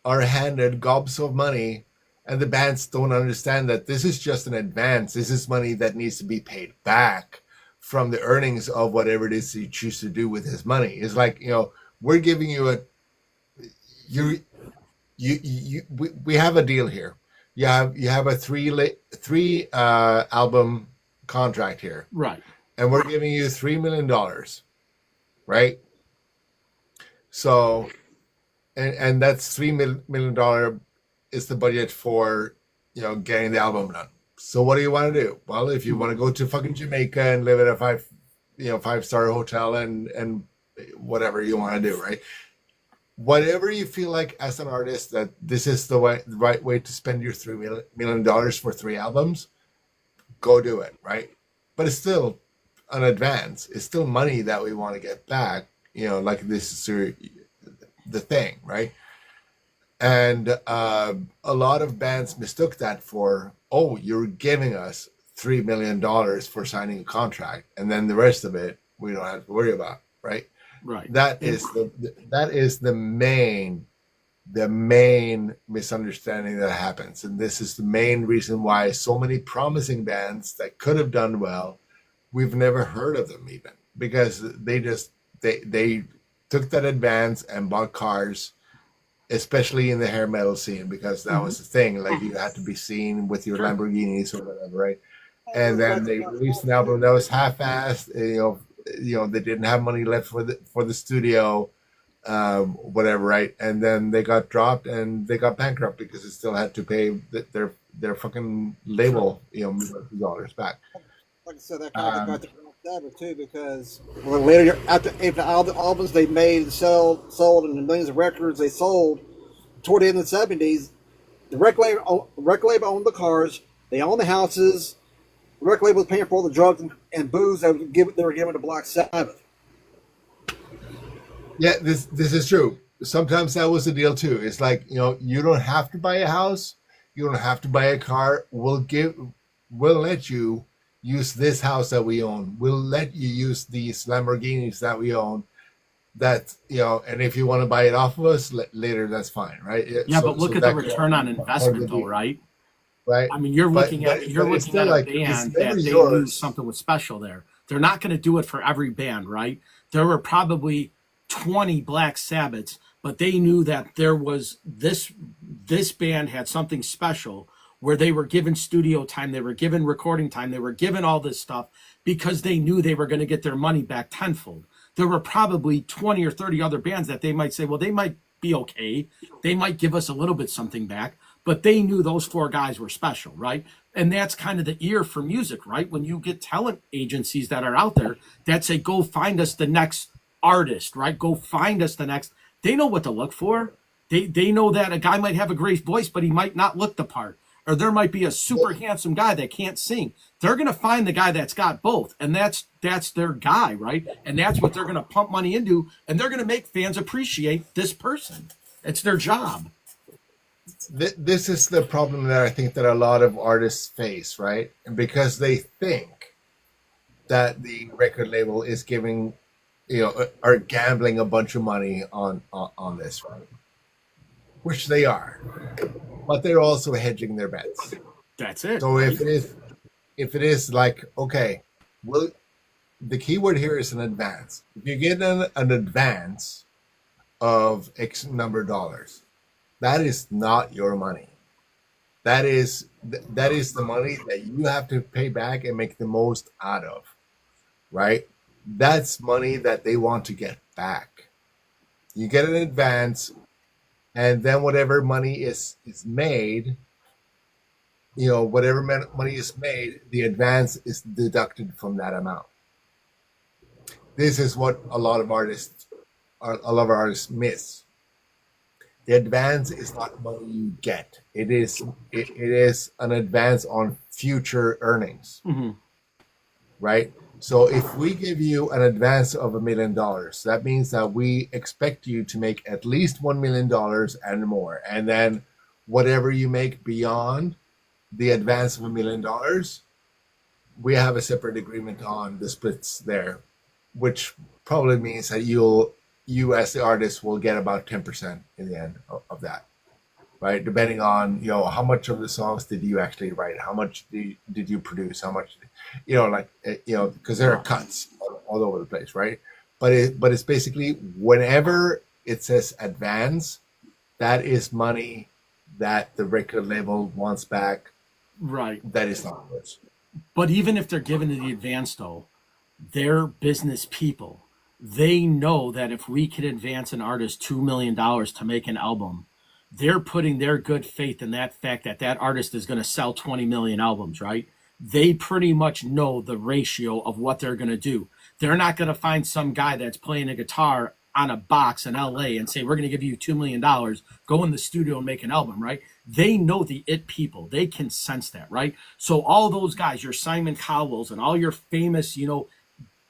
are handed gobs of money, and the bands don't understand that this is just an advance. This is money that needs to be paid back from the earnings of whatever it is you choose to do with his money. It's like, we're giving you we have a deal here. You have a three album contract here, right? And we're giving you $3 million, right? So, and that's $3 million is the budget for getting the album done. So what do you want to do? Well, if you want to go to fucking Jamaica and live at a five-star hotel and whatever you want to do, right? Whatever you feel like as an artist that this is the right way to spend your $3 million for 3 albums, go do it, right? But it's still an advance. It's still money that we want to get back. Like this is the thing, right? And a lot of bands mistook that for, oh, you're giving us $3 million for signing a contract, and then the rest of it we don't have to worry about, right? Right. That is the main misunderstanding that happens, and this is the main reason why so many promising bands that could have done well, we've never heard of them even, because they took that advance and bought cars, especially in the hair metal scene, because that was the thing. Like, you had to be seen with your Lamborghinis or whatever, right? And then they released an album that was half-assed. They didn't have money left for the studio, whatever, right? And then they got dropped and they got bankrupt because they still had to pay their fucking label, millions of dollars back. Like I said, that kind of got to Black Sabbath too, because later after the albums they made and sold and the millions of records they sold toward the end of the 70s, the record label owned the cars, they owned the houses, the record label was paying for all the drugs and booze they were given to Black Sabbath. Yeah, this is true. Sometimes that was the deal too. It's like, you don't have to buy a house, you don't have to buy a car. We'll let you use this house that we own. We'll let you use these Lamborghinis that we own. That, and if you want to buy it off of us later, that's fine, right? Yeah, but look at the return on investment, though, right? Right. I mean, you're looking at a band that they knew something was special there. They're not going to do it for every band, right? There were probably 20 Black Sabbaths, but they knew that there was this band had something special where they were given studio time, they were given recording time, they were given all this stuff because they knew they were going to get their money back tenfold. There were probably 20 or 30 other bands that they might say, well, they might be okay. They might give us a little bit something back, but they knew those four guys were special, right? And that's kind of the ear for music, right? When you get talent agencies that are out there that say, go find us the next artist, right? Go find us the next. They know what to look for. They know that a guy might have a great voice, but he might not look the part. Or there might be a super handsome guy that can't sing. They're going to find the guy that's got both. And that's their guy, right? And that's what they're going to pump money into. And they're going to make fans appreciate this person. It's their job. This is the problem that I think that a lot of artists face, right? And because they think that the record label is giving, are gambling a bunch of money on this, right? Which they are, but they're also hedging their bets. That's it. So if it is like, okay, well, the keyword here is an advance. If you get an advance of X number of dollars, that is not your money. That is the money that you have to pay back and make the most out of, right? That's money that they want to get back. You get an advance, and then whatever money is made, whatever money is made, the advance is deducted from that amount. This is what a lot of artists miss. The advance is not money you get. It is an advance on future earnings, right? So if we give you an advance of $1 million, that means that we expect you to make at least $1 million and more. And then whatever you make beyond the advance of $1 million, we have a separate agreement on the splits there, which probably means that you as the artist will get about 10% in the end of that, right? Depending on, how much of the songs did you actually write? How much did you produce? How much, because there are cuts all over the place, right? But it's basically whenever it says advance, that is money that the record label wants back. Right. That is not yours. But even if they're given the advance, though, they're business people. They know that if we can advance an artist $2 million to make an album, they're putting their good faith in that fact that artist is going to sell 20 million albums, right? They pretty much know the ratio of what they're going to do. They're not going to find some guy that's playing a guitar on a box in LA and say, we're going to give you $2 million, go in the studio and make an album, right? They know the it people. They can sense that, right? So all those guys, your Simon Cowells and all your famous,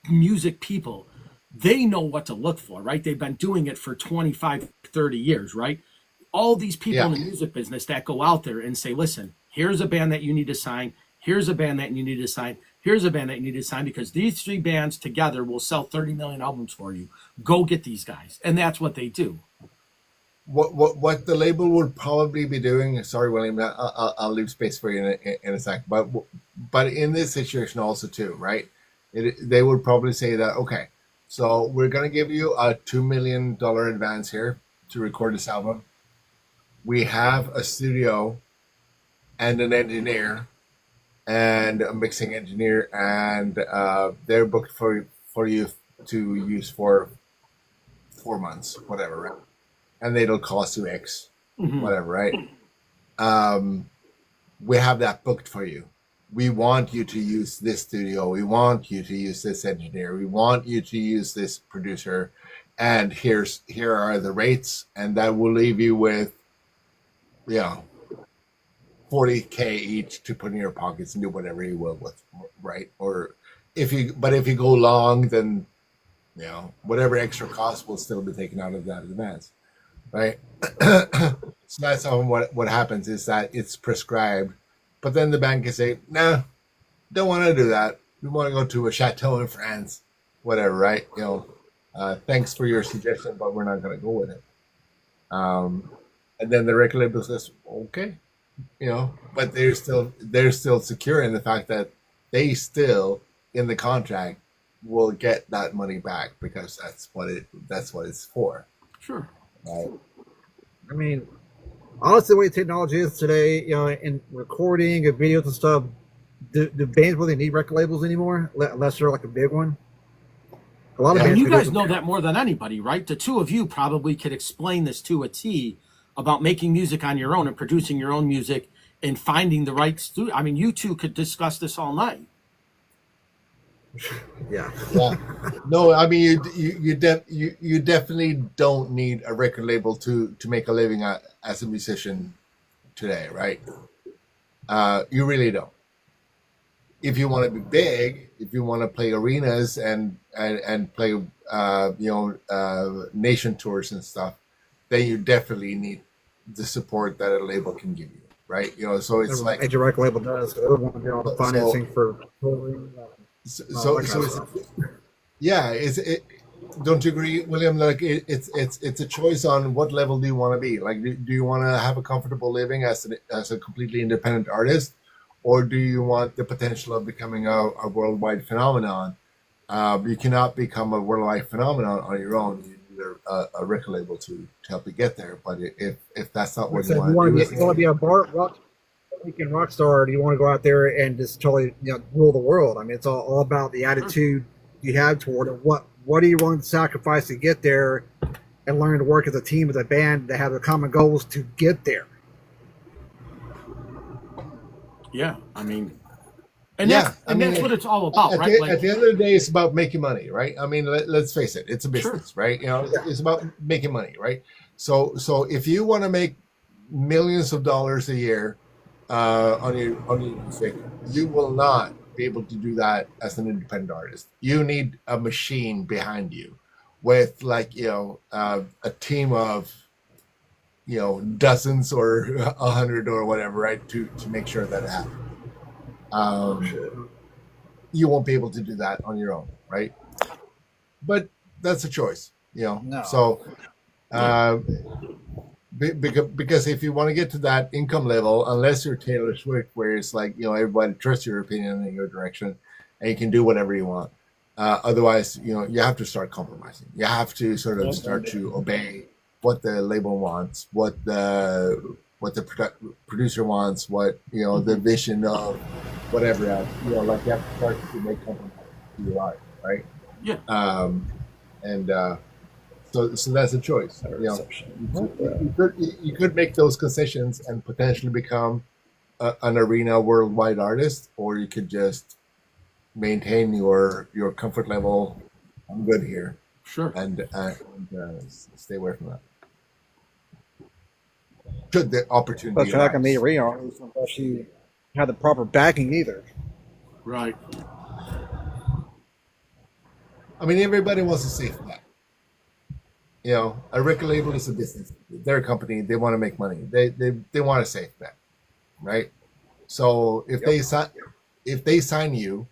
music people, they know what to look for, right? They've been doing it for 25, 30 years, right? All these people in the music business that go out there and say, listen, here's a band that you need to sign. Here's a band that you need to sign. Here's a band that you need to sign because these three bands together will sell 30 million albums for you. Go get these guys. And that's what they do. What the label would probably be doing, sorry, William, I'll leave space for you in a sec, but in this situation also too, right? They would probably say that, okay, so we're going to give you a $2 million advance here to record this album. We have a studio and an engineer and a mixing engineer, and they're booked for you to use for 4 months, whatever, right? And it'll cost you X, whatever, right? We have that booked for you. We want you to use this studio. We want you to use this engineer. We want you to use this producer. And here are the rates, and that will leave you with, $40K each to put in your pockets and do whatever you will with, right? Or if you go long, then whatever extra cost will still be taken out of that advance, right? So that's what happens is that it's prescribed, but then the band can say, "Nah, don't want to do that. We want to go to a chateau in France, whatever, right? Thanks for your suggestion, but we're not going to go with it." And then the record label says, "Okay." But they're still secure in the fact that they still in the contract will get that money back because that's what it's for. Sure. I mean, Honestly, the way technology is today, in recording and videos and stuff, do bands really need record labels anymore? Unless they're like a big one. A lot of Yeah. And bands you can do guys know that more than anybody, right? The two of you probably could explain this to a T about making music on your own and producing your own music and finding the right studio. I mean, you two could discuss this all night. Yeah. Yeah. No, I mean you definitely don't need a record label to make a living as a musician today, right? You really don't. If you want to be big, if you want to play arenas and play nation tours and stuff, then you definitely need the support that a label can give you, right? So it's like major record label does. They want to do all the financing for touring. so it's, yeah, don't you agree, William? Like it's a choice on what level do you want to be. Like, do you want to have a comfortable living as a completely independent artist, or do you want the potential of becoming a worldwide phenomenon? You cannot become a worldwide phenomenon on your own. You need a record label to help you get there. But if that's not what you want to do, you want to be a weekend rock star, or do you want to go out there and just totally rule the world? I mean, it's all about the attitude you have toward it. What are you willing to sacrifice to get there, and learn to work as a team, as a band, to have the common goals to get there? Yeah, I mean, that's what it's all about, at right? At the end of the day, it's about making money, right? I mean, let's face it, it's a business, right? It's about making money, right? So if you want to make millions of dollars a year on your music, you will not be able to do that as an independent artist. You need a machine behind you with a team of dozens or 100 or whatever, right, to make sure that it happens. You won't be able to do that on your own, right? But that's a choice, No. So because if you want to get to that income level, unless you're Taylor Swift, where it's like everybody trusts your opinion in your direction and you can do whatever you want, otherwise you have to start compromising. You have to sort of start to obey what the label wants, what the producer wants, what the vision of whatever else. Like you have to start to make compromises to your art, right? Yeah. So that's a choice. You could make those concessions and potentially become an arena worldwide artist, or you could just maintain your comfort level. I'm good here. Sure. And stay away from that. Should the opportunity But you're not going to be a arena artist unless you have the proper backing either. Right. I mean, everybody wants a safe bet. A record label is a business. They're a company. They want to make money. They want a safe bet, right? So if they sign you,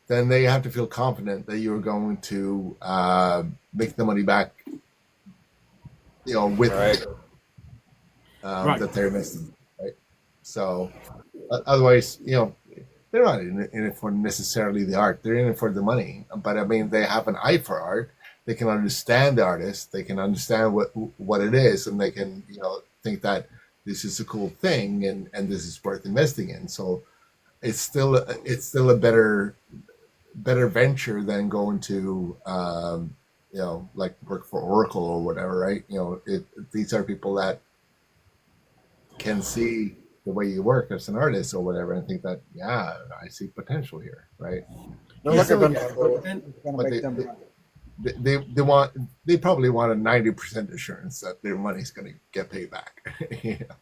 then they have to feel confident that you're going to make the money back. With that they're missing, right? So otherwise, they're not in it for necessarily the art. They're in it for the money. But I mean, they have an eye for art. They can understand the artist. They can understand what it is, and they can think that this is a cool thing and this is worth investing in. So it's still a better venture than going to like work for Oracle or whatever, right? These are people that can see the way you work as an artist or whatever and think that I see potential here, right? They probably want a 90% assurance that their money's going to get paid back.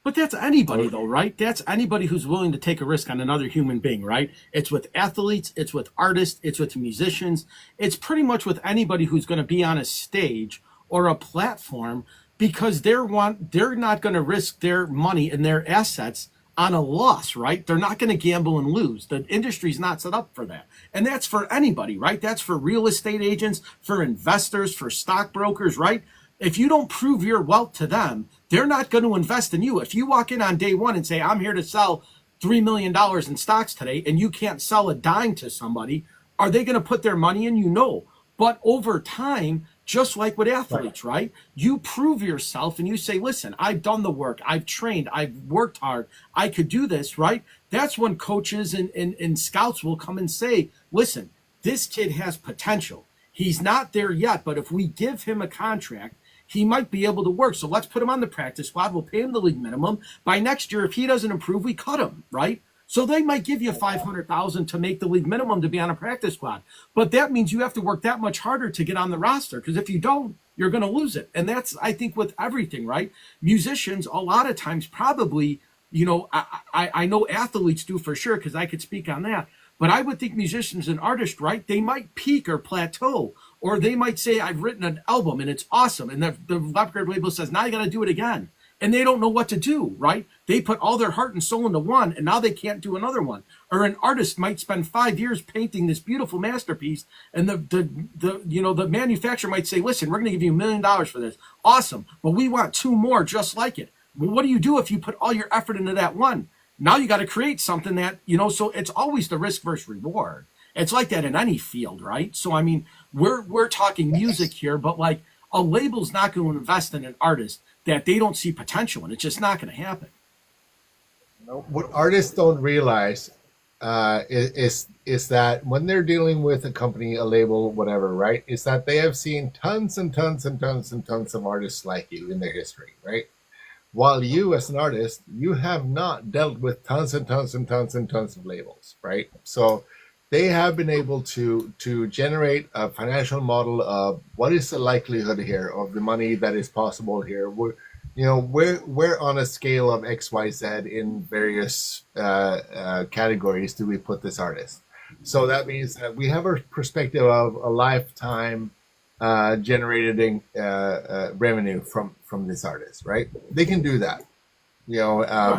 But that's anybody though, right? That's anybody who's willing to take a risk on another human being, right? It's with athletes, it's with artists, it's with musicians. It's pretty much with anybody who's going to be on a stage or a platform, because they're not going to risk their money and their assets on a loss, right? They're not going to gamble and lose. The industry's not set up for that. And that's for anybody, right? That's for real estate agents, for investors, for stockbrokers, right? If you don't prove your wealth to them, they're not going to invest in you. If you walk in on day one and say, I'm here to sell $3 million in stocks today, and you can't sell a dime to somebody, are they going to put their money in you? No. But over time, Just like with athletes, right? You prove yourself and you say, listen, I've done the work, I've trained, I've worked hard, I could do this, right? That's when coaches and scouts will come and say, listen, this kid has potential. He's not there yet, but if we give him a contract, he might be able to work. So let's put him on the practice squad. We'll pay him the league minimum. By next year, if he doesn't improve, we cut him, right? So they might give you $500,000 to make the league minimum to be on a practice squad. But that means you have to work that much harder to get on the roster, because if you don't, you're going to lose it. And that's, I think, with everything, right? Musicians, a lot of times, probably, I know athletes do for sure, because I could speak on that. But I would think musicians and artists, right, they might peak or plateau, or they might say, I've written an album and it's awesome. And the record label says, now you got to do it again. And they don't know what to do, right? They put all their heart and soul into one, and now they can't do another one. Or an artist might spend 5 years painting this beautiful masterpiece, and the manufacturer might say, listen, we're going to give you $1 million for this. Awesome. But we want 2 more just like it. Well, what do you do if you put all your effort into that one? Now you got to create something that, so it's always the risk versus reward. It's like that in any field, right? So, I mean, we're talking music here, but like a label's not going to invest in an artist that they don't see potential in. It's just not going to happen. What artists don't realize is that when they're dealing with a company, a label, whatever, right, is that they have seen tons and tons and tons and tons of artists like you in their history, right? While you, as an artist, you have not dealt with tons and tons and tons and tons of labels, right? So they have been able to generate a financial model of what is the likelihood here of the money that is possible here. We're on a scale of X, Y, Z in various categories do we put this artist. So that means that we have a perspective of a lifetime generating revenue from this artist, right? They can do that,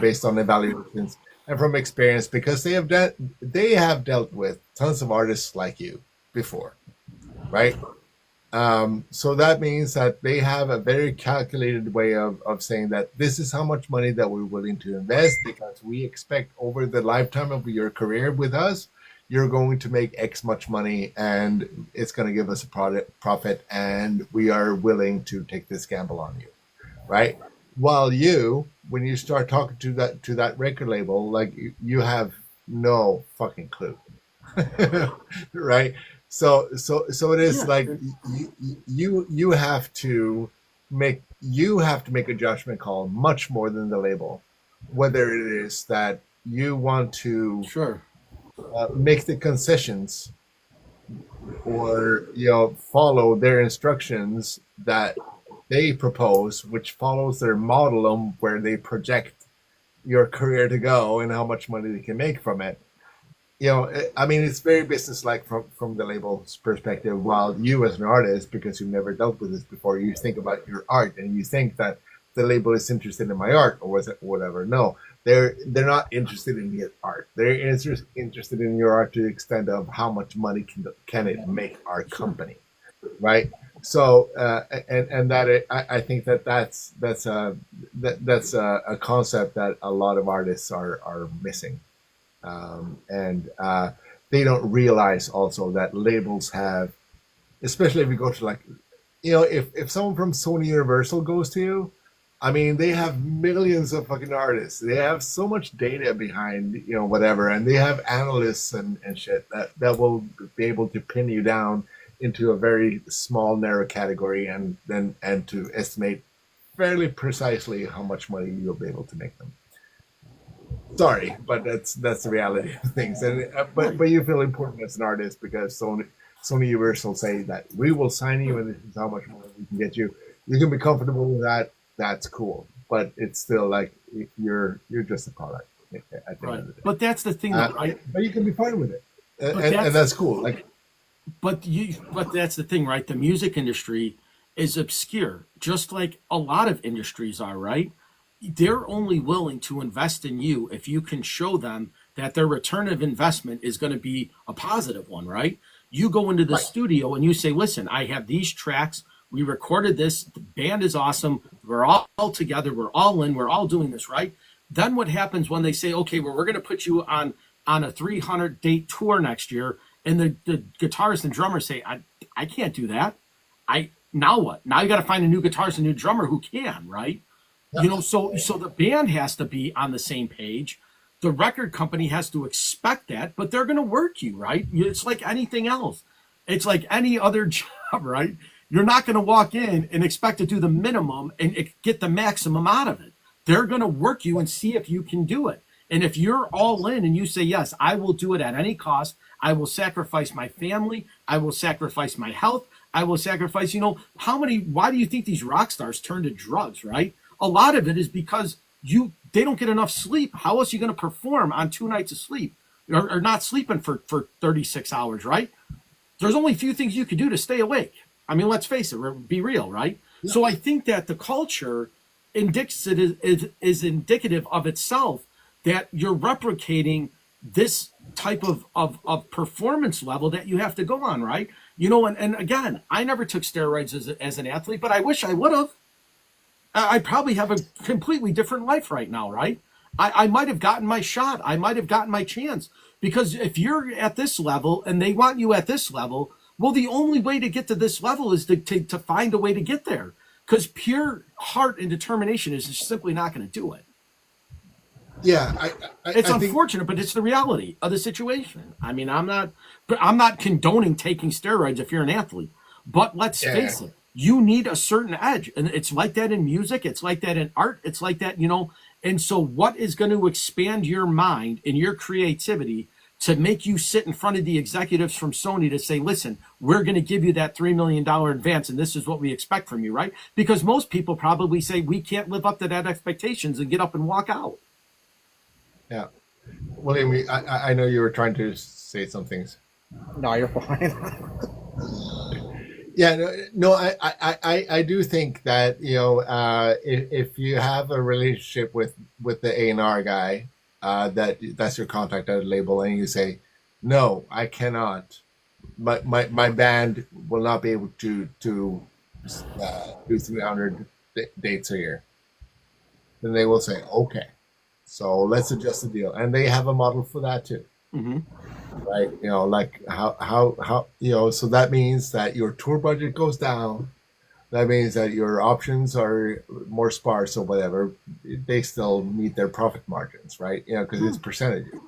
based on evaluations and from experience, because they have dealt with tons of artists like you before, right? So that means that they have a very calculated way of saying that this is how much money that we're willing to invest, because we expect over the lifetime of your career with us, you're going to make X much money, and it's going to give us a profit, and we are willing to take this gamble on you, right? While when you start talking to that record label, like you have no fucking clue, right? So it is like you have to make a judgment call much more than the label, whether it is that you want to make the concessions or follow their instructions that they propose, which follows their model on where they project your career to go and how much money they can make from it. I mean, it's very businesslike from the label's perspective, while you as an artist, because you've never dealt with this before, you think about your art and you think that the label is interested in my art or whatever. No, they're not interested in your art. They're interested in your art to the extent of how much money can it make our company, right? So and that I think that's a concept that a lot of artists are missing. And they don't realize also that labels have, especially if you go to if someone from Sony Universal goes to you, I mean, they have millions of fucking artists. They have so much data behind, whatever, and they have analysts and shit that will be able to pin you down into a very small, narrow category and to estimate fairly precisely how much money you'll be able to make them. Sorry, but that's the reality of things. And but you feel important as an artist because Sony Universal say that we will sign you and this is how much money we can get you. You can be comfortable with that. That's cool, but it's still like you're just a product at the end of the day. But that's the thing, right? But you can be fine with it, and that's cool. Like, but that's the thing, right? The music industry is obscure, just like a lot of industries are, right? They're only willing to invest in you if you can show them that their return of investment is going to be a positive one, right? You go into the studio and you say, listen, I have these tracks. We recorded this. The band is awesome. We're all together. We're all in. We're all doing this, right? Then what happens when they say, okay, well, we're going to put you on a 300-date tour next year, and the guitarist and drummer say, I can't do that. Now what? Now you got to find a new guitarist, a new drummer who can, right? You know, so the band has to be on the same page. The record company has to expect that, but they're going to work you, right? It's like anything else. It's like any other job, right? You're not going to walk in and expect to do the minimum and get the maximum out of it. They're going to work you and see if you can do it. And if you're all in and you say, yes, I will do it at any cost, I will sacrifice my family, I will sacrifice my health, I will sacrifice, why do you think these rock stars turn to drugs, right? A lot of it is because they don't get enough sleep. How else are you going to perform on 2 nights of sleep or not sleeping for 36 hours, right? There's only a few things you can do to stay awake. I mean, let's face it, be real, right? Yeah. So I think that the culture is indicative of itself, that you're replicating this type of performance level that you have to go on, right? And again, I never took steroids as an athlete, but I wish I would have. I probably have a completely different life right now, right? I might have gotten my shot. I might have gotten my chance. Because if you're at this level and they want you at this level, well, the only way to get to this level is to find a way to get there. Because pure heart and determination is just simply not going to do it. Yeah, it's unfortunate, but it's the reality of the situation. I mean, I'm not condoning taking steroids if you're an athlete, but let's face it, you need a certain edge, and it's like that in music, it's like that in art, it's like that, And so, what is going to expand your mind and your creativity to make you sit in front of the executives from Sony to say, listen, we're going to give you that $3 million advance, and this is what we expect from you, right? Because most people probably say we can't live up to that expectations and get up and walk out. Yeah. William, I know you were trying to say some things. No, you're fine. Yeah, no, I do think that, if you have a relationship with the A&R guy, that's your contact at a label, and you say, no, I cannot. My band will not be able to do 300 dates a year. Then they will say, okay, so let's adjust the deal, and they have a model for that too. Mm-hmm. Right, like how so that means that your tour budget goes down. That means that your options are more sparse or whatever. They still meet their profit margins, right? Because it's percentages.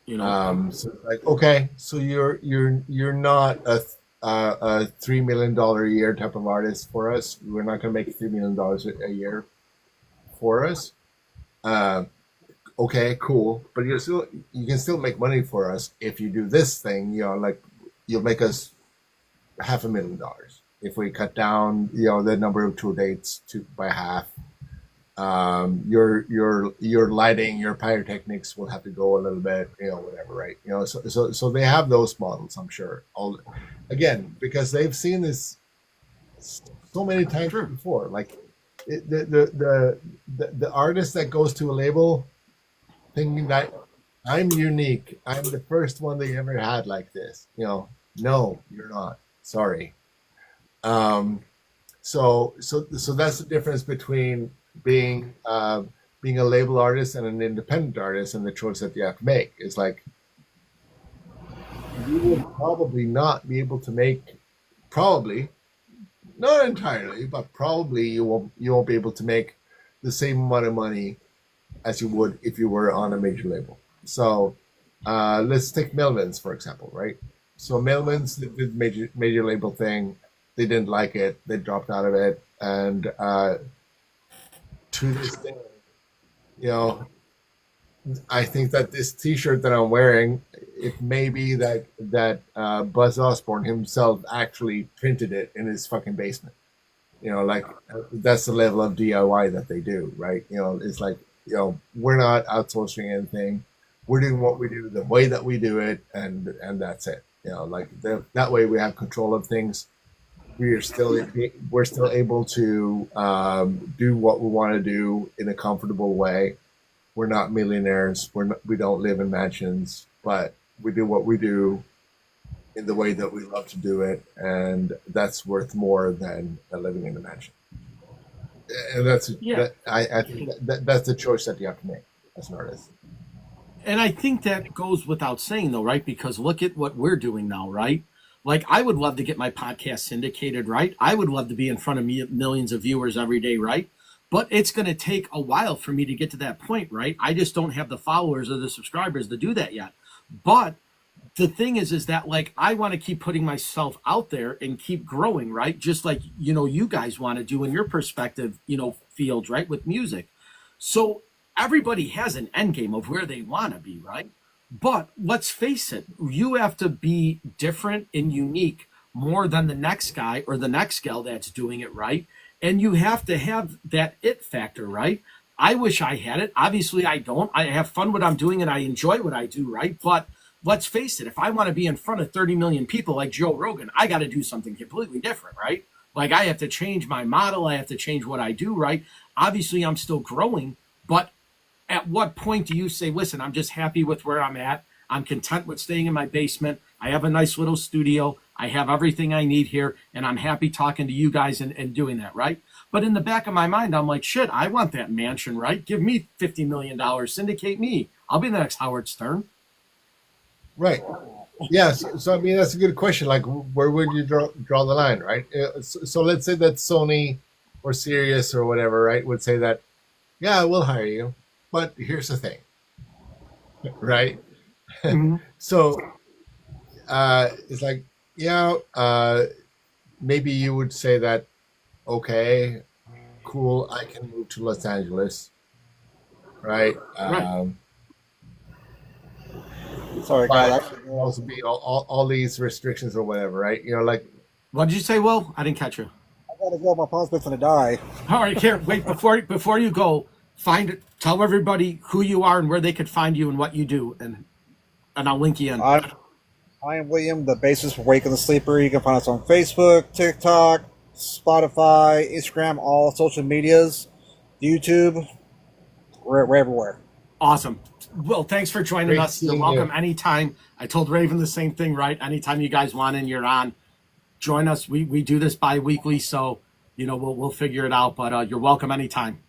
So like, okay, so you're not a $3 million a year type of artist for us. We're not going to make $3 million a year for us. Okay, cool, but you can still make money for us if you do this thing. Like you'll make us $500,000 if we cut down the number of tour dates by half. Your lighting, your pyrotechnics will have to go a little bit, whatever, right? So they have those models, I'm sure. Again, because they've seen this so many times before. Like the artist that goes to a label thinking that I'm unique, I'm the first one they ever had like this. No, you're not. Sorry. So that's the difference between being a label artist and an independent artist, and the choice that you have to make is like, you will probably not be able to make, probably not entirely, but probably you won't be able to make the same amount of money as you would if you were on a major label. So let's take Melvins, for example, right? So Melvins did the major label thing. They didn't like it. They dropped out of it. And to this day, I think that this T-shirt that I'm wearing, it may be that Buzz Osborne himself actually printed it in his fucking basement. Like that's the level of DIY that they do, right? It's like, we're not outsourcing anything. We're doing what we do the way that we do it, and that's it. Like that way we have control of things. We're still able to do what we want to do in a comfortable way. We're not millionaires. We don't live in mansions, but we do what we do in the way that we love to do it, and that's worth more than living in a mansion. And I think that's the choice that you have to make as an artist. And I think that goes without saying, though, right? Because look at what we're doing now, right? Like, I would love to get my podcast syndicated, right? I would love to be in front of millions of viewers every day, right? But it's going to take a while for me to get to that point, right? I just don't have the followers or the subscribers to do that yet. But the thing is that, like, I want to keep putting myself out there and keep growing, right? Just like, you know, you guys want to do in your perspective, you know, field, right? With music. So everybody has an end game of where they want to be, right? But let's face it, you have to be different and unique more than the next guy or the next gal that's doing it, right? And you have to have that it factor, right? I wish I had it. Obviously, I don't. I have fun what I'm doing and I enjoy what I do, right? But let's face it, if I want to be in front of 30 million people like Joe Rogan, I got to do something completely different, right? Like, I have to change my model. I have to change what I do, right? Obviously, I'm still growing, but at what point do you say, listen, I'm just happy with where I'm at. I'm content with staying in my basement. I have a nice little studio. I have everything I need here, and I'm happy talking to you guys and doing that, right? But in the back of my mind, I'm like, shit, I want that mansion, right? Give me $50 million. Syndicate me. I'll be the next Howard Stern. Right. Yes. So I mean, that's a good question. Like, where would you draw the line, right? So let's say that Sony or Sirius or whatever, right, would say that, yeah, we'll hire you, but here's the thing, right? Mm-hmm. So it's like, yeah, maybe you would say that, okay, cool, I can move to Los Angeles, right? Right. Sorry, But guys. also be all these restrictions or whatever, right? You know, like, What did you say, Will? I didn't catch you. I gotta go. My mom's gonna die. All right, here, wait, before you go, tell everybody who you are and where they could find you and what you do, and I'll link you in. I am William, the bassist for Waking the Sleeper. You can find us on Facebook, TikTok, Spotify, Instagram, all social medias, YouTube. We're everywhere. Awesome. Well, thanks for joining Great us. You're seeing welcome you. anytime. I told Raven the same thing, right? Anytime you guys want and you're on, join us. We do this bi-weekly, so, you know, we'll figure it out, but you're welcome anytime.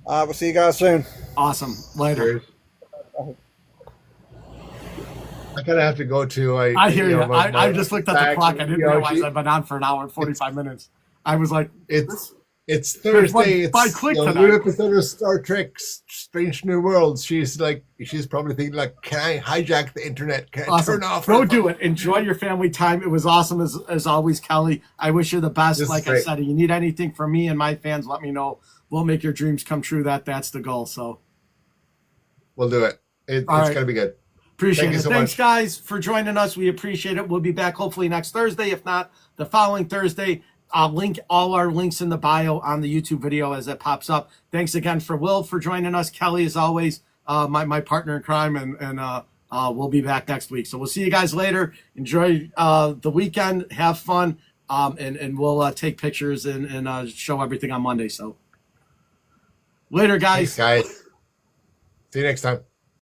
We'll see you guys soon. Awesome. Later. Cheers. I kind of have to go to. I hear you. my I just looked at the back, clock. I didn't you know, realize I'd been on for an hour and 45 minutes. I was like, It's There's one Thursday. by It's click a tonight. new episode of Star Trek: Strange New Worlds. She's probably thinking like, can I hijack the internet? Can I awesome. turn off? Go do it. Enjoy your family time. It was awesome as always, Kelly. I wish you the best. This is Like I great. said, if you need anything from me and my fans, let me know. We'll make your dreams come true. That's the goal. So We'll do it. It's All right. gonna be good. appreciate Thank it. you so Thanks, much. guys, for joining us. We appreciate it. We'll be back hopefully next Thursday. If not, the following Thursday. I'll link all our links in the bio on the YouTube video as it pops up. Thanks again for Will for joining us. Kelly, as always, my partner in crime, and we'll be back next week. So we'll see you guys later. Enjoy the weekend. Have fun, and we'll take pictures and show everything on Monday. So later, guys. Thanks, guys. See you next time.